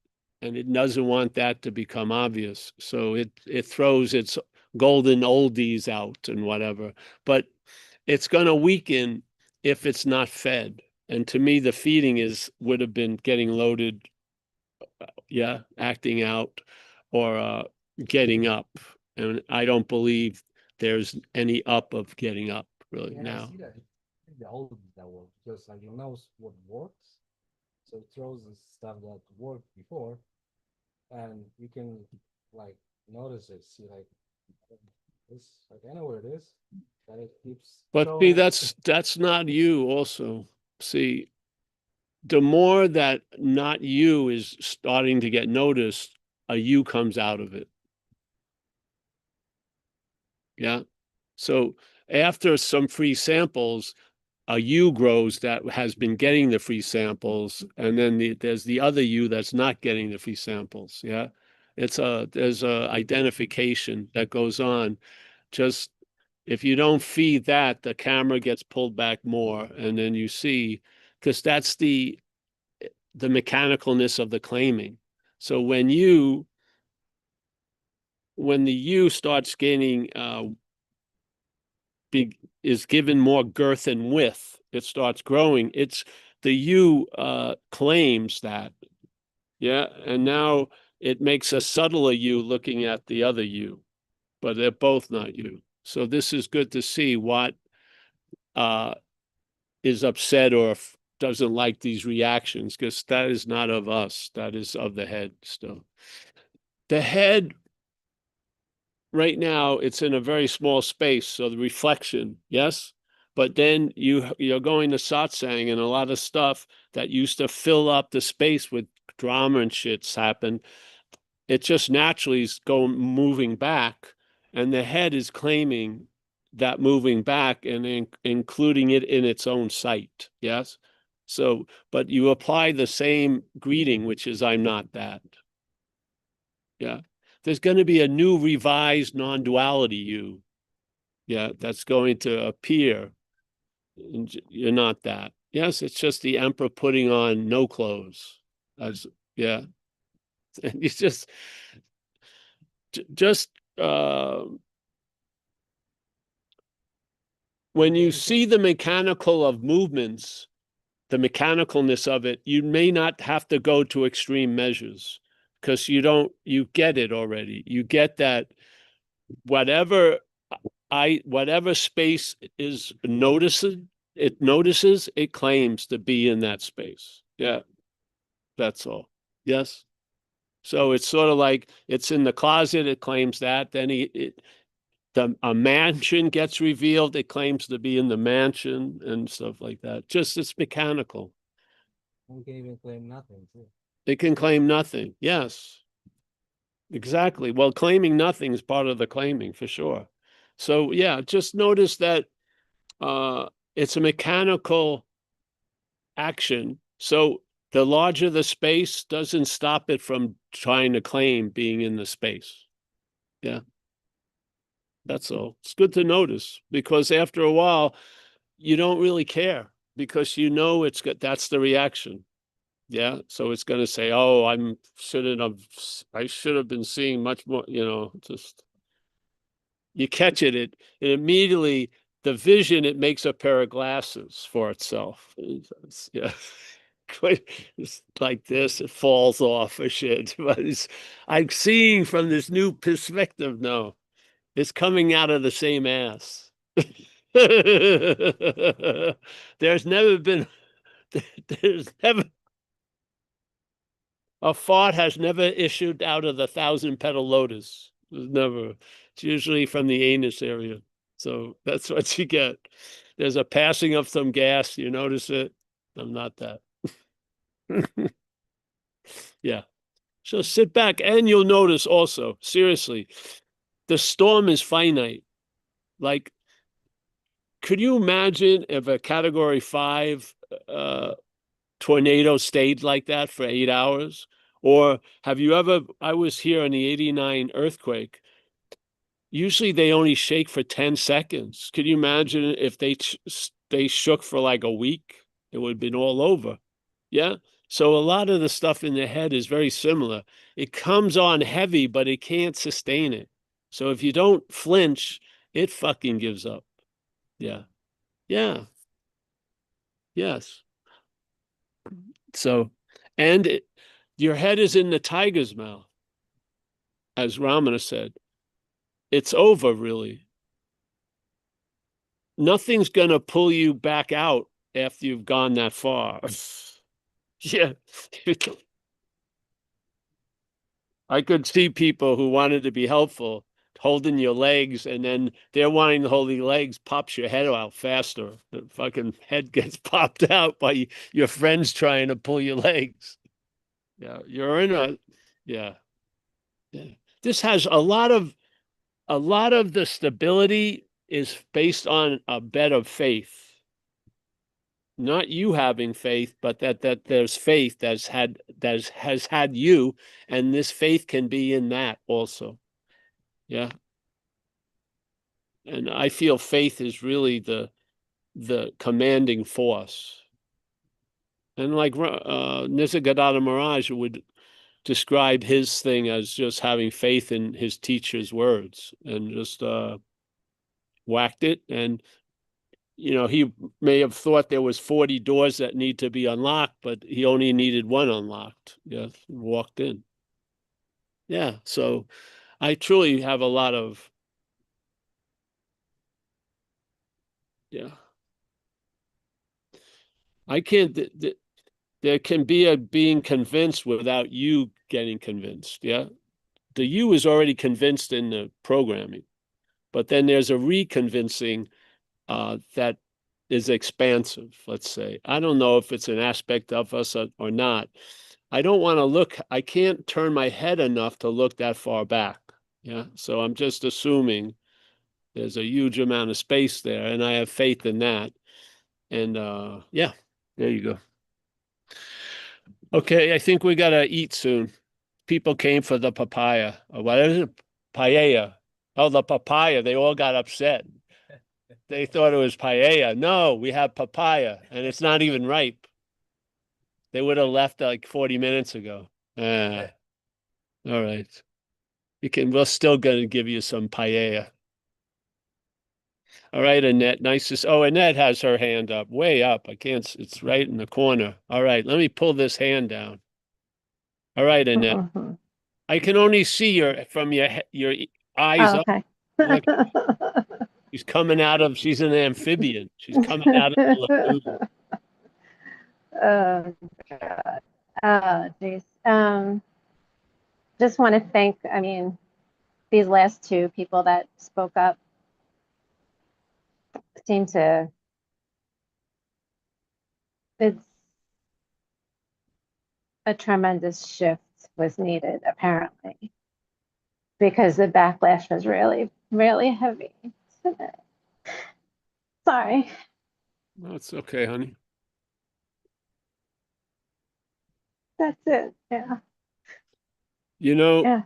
and it doesn't want that to become obvious. So it throws its golden oldies out and whatever, but it's going to weaken if it's not fed. And to me, the feeding would have been getting loaded, yeah, acting out, or getting up. And I don't believe there's any up of getting up really Yeah, I now. see that. The old that work because like it knows what works, so it throws the stuff that worked before, and you can like notice it. See like this, like I know where it is, that it keeps. But see, throwing. that's not you also. See, the more that not you is starting to get noticed, a you comes out of it. Yeah. So after some free samples, a you grows that has been getting the free samples, and then there's the other you that's not getting the free samples. Yeah. There's a identification that goes on. Just if you don't feed that, the camera gets pulled back more, and then you see, because that's the mechanicalness of the claiming. So when the you starts gaining is given more girth and width, it starts growing. It's the you claims that, yeah, and now it makes a subtler you looking at the other you, but they're both not you. So this is good to see what is upset or doesn't like these reactions, because that is not of us. That is of the head still. The head right now, it's in a very small space, so the reflection, yes. But then you're going to satsang, and a lot of stuff that used to fill up the space with drama and shits happen. It just naturally is moving back, and the head is claiming that moving back and including it in its own sight. Yes. So, but you apply the same greeting, which is I'm not that. Yeah. There's going to be a new revised non-duality you. Yeah, that's going to appear. You're not that. Yes, it's just the emperor putting on no clothes. As yeah. And you just uh when you see the mechanical of movements, the mechanicalness of it, you may not have to go to extreme measures, because you get it already. You get that whatever space is it notices, it claims to be in that space. Yeah, that's all. Yes. So it's sort of like it's in the closet, it claims that. Then a mansion gets revealed, it claims to be in the mansion and stuff like that. Just it's mechanical. We can even claim nothing too. It can claim nothing. Yes. Exactly. Well, claiming nothing is part of the claiming for sure. So yeah, just notice that it's a mechanical action. So the larger the space doesn't stop it from trying to claim being in the space. Yeah. That's all. It's good to notice, because after a while, you don't really care, because you know that's the reaction. Yeah. So it's going to say, oh, I should have been seeing much more, just you catch it immediately, the vision, it makes a pair of glasses for itself. Yeah. It's like this, it falls off or shit. But I'm seeing from this new perspective now. It's coming out of the same ass. There's never been there's never a fart has never issued out of the 1,000-petal lotus. There's never. It's usually from the anus area. So that's what you get. There's a passing of some gas. You notice it? I'm not that. Yeah. So sit back, and you'll notice also, seriously, the storm is finite. Like, could you imagine if a category 5 tornado stayed like that for 8 hours? Or I was here in the 89 earthquake. Usually they only shake for 10 seconds. Could you imagine if they shook for like a week? It would have been all over. Yeah. So a lot of the stuff in the head is very similar. It comes on heavy, but it can't sustain it. So if you don't flinch, it fucking gives up. Yeah. Yeah. Yes. So, and your head is in the tiger's mouth, as Ramana said. It's over, really. Nothing's going to pull you back out after you've gone that far. Yeah. I could see people who wanted to be helpful holding your legs, and then they're wanting to hold your legs, pops your head out faster. The fucking head gets popped out by your friends trying to pull your legs. Yeah, you're in a, yeah. Yeah. This has a lot of the stability is based on a bed of faith. Not you having faith, but that there's faith has had you, and this faith can be in that also. Yeah. And I feel faith is really the commanding force. And like Nisargadatta Maharaj would describe his thing as just having faith in his teacher's words and just whacked it. And he may have thought there was 40 doors that need to be unlocked, but he only needed one unlocked. Yeah, walked in. Yeah, so I truly have a lot of, yeah. I can't, there can be a being convinced without you getting convinced. Yeah. The you is already convinced in the programming, but then there's a reconvincing that is expansive, let's say. I don't know if it's an aspect of us or not. I don't want to look, I can't turn my head enough to look that far back. Yeah. So I'm just assuming there's a huge amount of space there, and I have faith in that. And yeah, there you go. Okay, I think we gotta eat soon. People came for the papaya. Or what is it? Paella. Oh, the papaya. They all got upset. They thought it was paella. No, we have papaya, and it's not even ripe. They would have left like 40 minutes ago. All right. We're still gonna give you some paella. All right, Annette. Nice to. Oh, Annette has her hand up, way up. I can't. It's right in the corner. All right, let me pull this hand down. All right, Annette. I can only see from your eyes Oh, up. okay. Look, she's an amphibian. She's coming out of the lagoon. Oh, God. Oh, geez. Just want to thank, these last two people that spoke up seem to, it's a tremendous shift was needed, apparently, because the backlash was really, really heavy today. Sorry. No, it's okay, honey. That's it. Yeah. Yeah.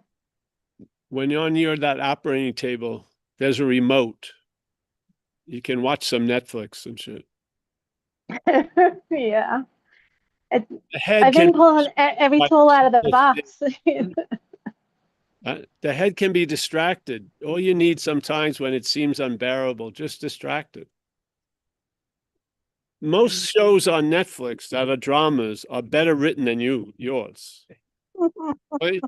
When you're near that operating table, there's a remote. You can watch some Netflix and shit. Yeah. The head I've been can pulling every tool out of the box. the head can be distracted. All you need sometimes when it seems unbearable, just distract it. Most shows on Netflix that are dramas are better written than yours. Right?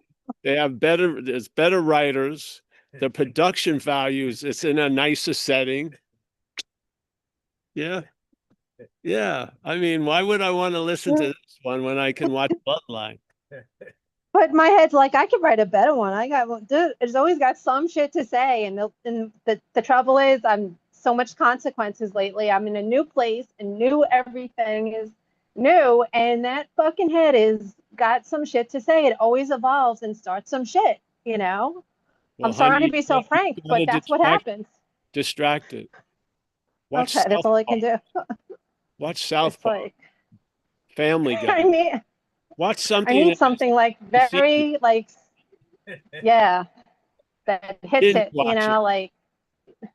There's better writers. The production values, it's in a nicer setting. Yeah. Yeah. I mean, why would I want to listen to this one when I can watch Bloodline? But my head's like, I could write a better one. Dude, it's always got some shit to say. And the trouble is, I'm so much consequences lately. I'm in a new place and everything is new. And that fucking head is got some shit to say. It always evolves and starts some shit, Well, I'm sorry honey, to be so frank, but that's what happens. Distracted. Watch Okay, that's all I can do. Watch South It's Park. like, Family Guy. I Watch something. need something like very, like, yeah, that hits Didn't it, watch it. like, so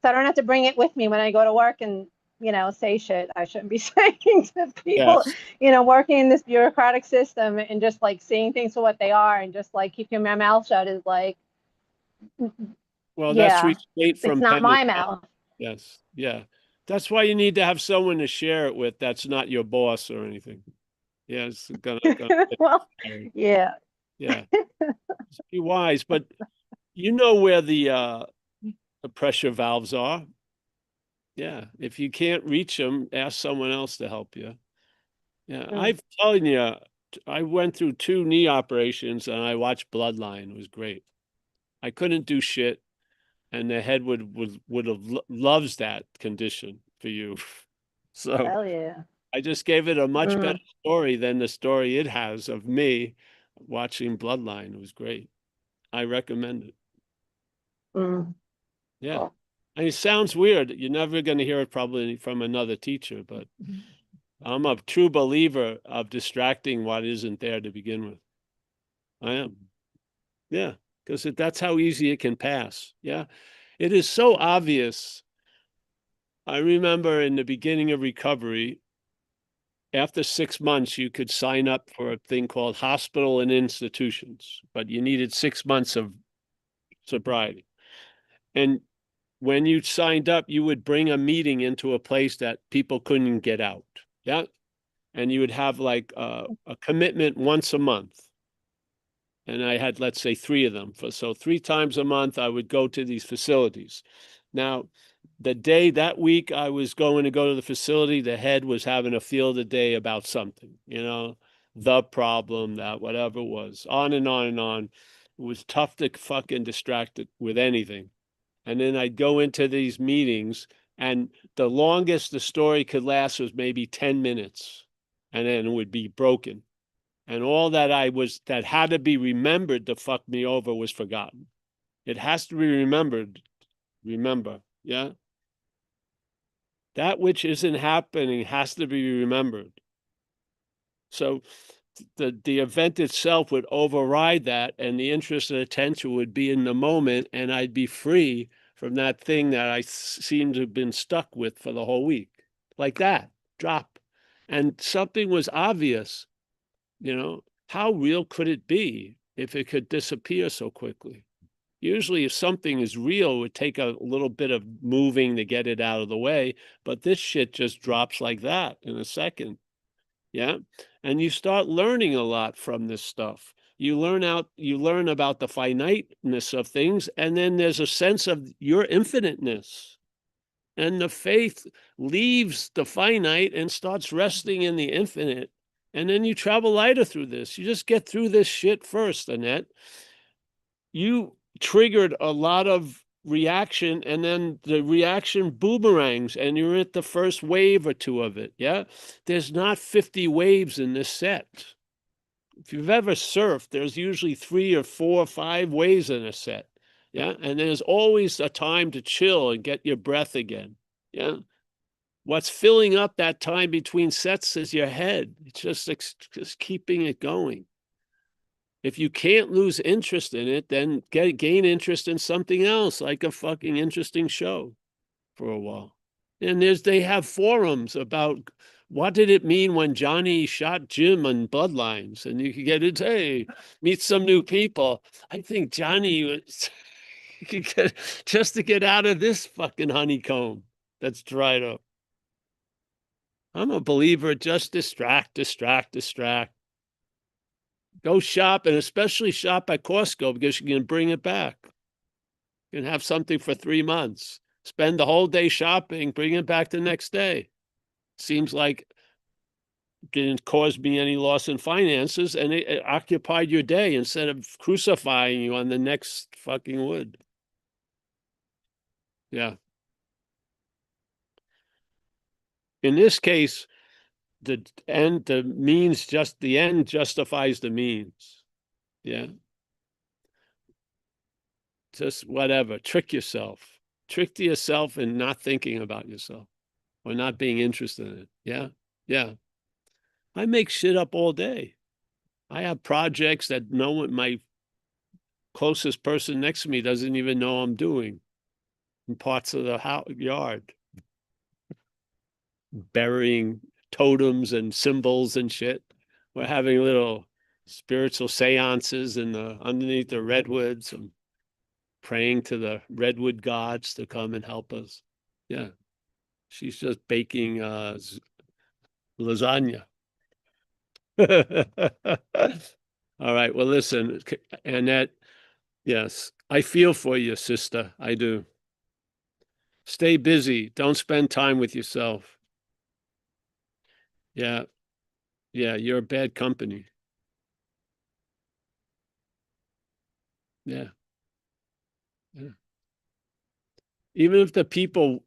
I don't have to bring it with me when I go to work and say shit I shouldn't be saying to people, Yes. working in this bureaucratic system and just like seeing things for what they are and just like keeping my mouth shut is like, Well, that's yeah, straight it's from not pen. my mouth. Yes. Yeah. That's why you need to have someone to share it with that's not your boss or anything. Yeah, it's gonna Well, yeah. yeah. Just be wise, but you know where the pressure valves are. Yeah. If you can't reach them, ask someone else to help you. Yeah. I'm telling you, I went through 2 knee operations and I watched Bloodline. It was great. I couldn't do shit. And the head would have loves that condition for you. So Hell yeah. I just gave it a much better Mm, story than the story it has of me watching Bloodline. It was great. I recommend it. mm. Yeah. Cool. And it sounds weird. You're never going to hear it probably from another teacher, but I'm a true believer of distracting what isn't there to begin with. I am. Yeah. Because that's how easy it can pass. Yeah. It is so obvious. I remember in the beginning of recovery, after 6 months, you could sign up for a thing called hospital and institutions, but you needed 6 months of sobriety. And when you signed up, you would bring a meeting into a place that people couldn't get out. Yeah. And you would have like a commitment once a month. And I had, let's say, 3 of them. So 3 times a month, I would go to these facilities. Now, the day that week I was going to go to the facility, the head was having a field of day about something, the problem, that whatever it was, on and on and on. It was tough to fucking distract it with anything. And then I'd go into these meetings, and the longest the story could last was maybe 10 minutes, and then it would be broken. And all that that had to be remembered to fuck me over was forgotten. It has to be remembered. Remember, yeah? That which isn't happening has to be remembered. So the event itself would override that, and the interest and attention would be in the moment, and I'd be free from that thing that I seemed to have been stuck with for the whole week. Like that, drop. And something was obvious, how real could it be if it could disappear so quickly? Usually if something is real, it would take a little bit of moving to get it out of the way, but this shit just drops like that in a second. Yeah. And you start learning a lot from this stuff. You learn about the finiteness of things, and then there's a sense of your infiniteness. And the faith leaves the finite and starts resting in the infinite. And then you travel lighter through this. You just get through this shit first, Annette. You triggered a lot of reaction, and then the reaction boomerangs, and you're at the first wave or 2 of it. Yeah. There's not 50 waves in this set. If you've ever surfed, there's usually 3 or 4 or 5 waves in a set. Yeah. And there's always a time to chill and get your breath again. Yeah. What's filling up that time between sets is your head. It's just keeping it going. If you can't lose interest in it, then gain interest in something else, like a fucking interesting show for a while. And they have forums about what did it mean when Johnny shot Jim on Bloodlines, and you can get it. Hey, meet some new people. I think Johnny was you could get just to get out of this fucking honeycomb that's dried up. I'm a believer. Just distract, distract, distract. Go shop, and especially shop at Costco, because you can bring it back. You can have something for 3 months. Spend the whole day shopping, bring it back the next day. Seems like didn't cause me any loss in finances, and it occupied your day instead of crucifying you on the next fucking wood. Yeah. In this case, the end justifies the means. Yeah. Just whatever, trick yourself to yourself and not thinking about yourself or not being interested in it. Yeah. Yeah. I make shit up all day. I have projects that my closest person next to me doesn't even know I'm doing in parts of the yard. burying totems and symbols and shit. We're having little spiritual seances in the underneath the redwoods and praying to the redwood gods to come and help us. Yeah. She's just baking lasagna. All right. Well, listen, Annette, yes, I feel for you, sister. I do. Stay busy. Don't spend time with yourself. Yeah. Yeah. You're a bad company. Yeah. Yeah. Even if the people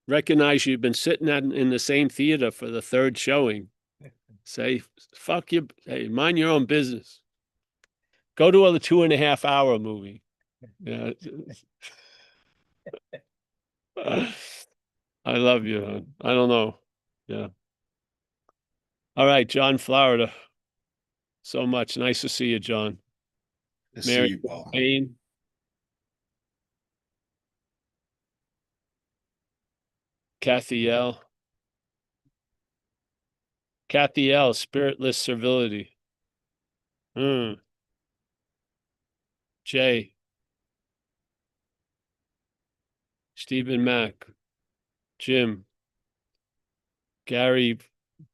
recognize you've been sitting in the same theater for the third showing, say, fuck you. Hey, mind your own business. Go to a 2.5 hour movie. Yeah. I love you. Hon. I don't know. Yeah. All right, John, Florida. So much. Nice to see you, John. To see Mary you, Paul. Payne. Kathy L. Kathy L. Spiritless servility. Jay. Stephen Mack. Jim. Gary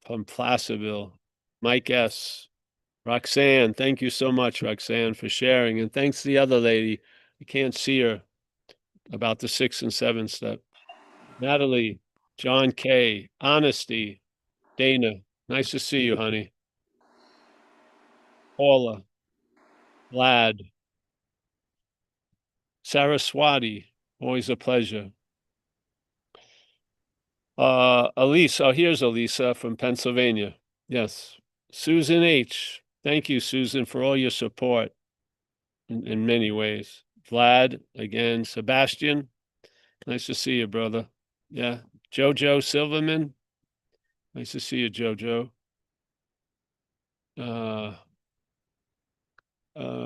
from Placerville. Mike S. Roxanne. Thank you so much, Roxanne, for sharing. And thanks to the other lady. I can't see her about the 6 and 7 step. Natalie. John K. Honesty. Dana. Nice to see you, honey. Paula. Vlad. Saraswati. Always a pleasure. Elise. Oh, here's Elisa from Pennsylvania. Yes. Susan H. Thank you, Susan, for all your support in many ways. Vlad, again. Sebastian. Nice to see you, brother. Yeah. Jojo Silverman. Nice to see you, Jojo.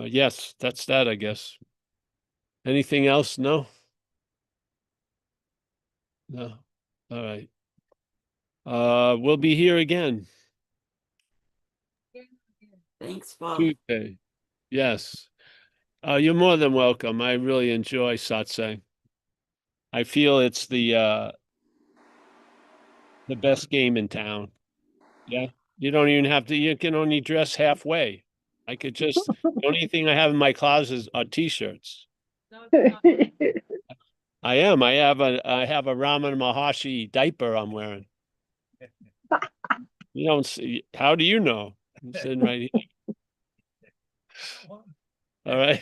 Yes, that's that, I guess. Anything else? No? No. All right. We'll be here again Thanks, Bob. Tuesday. Yes. You're more than welcome. I really enjoy satsang. I feel it's the best game in town. Yeah. You don't even have to, you can only dress halfway. I could just, the only thing I have in my closet are t-shirts. I am. I have a Raman Maharshi diaper I'm wearing. You don't see, how do you know? I'm sitting right here. All right.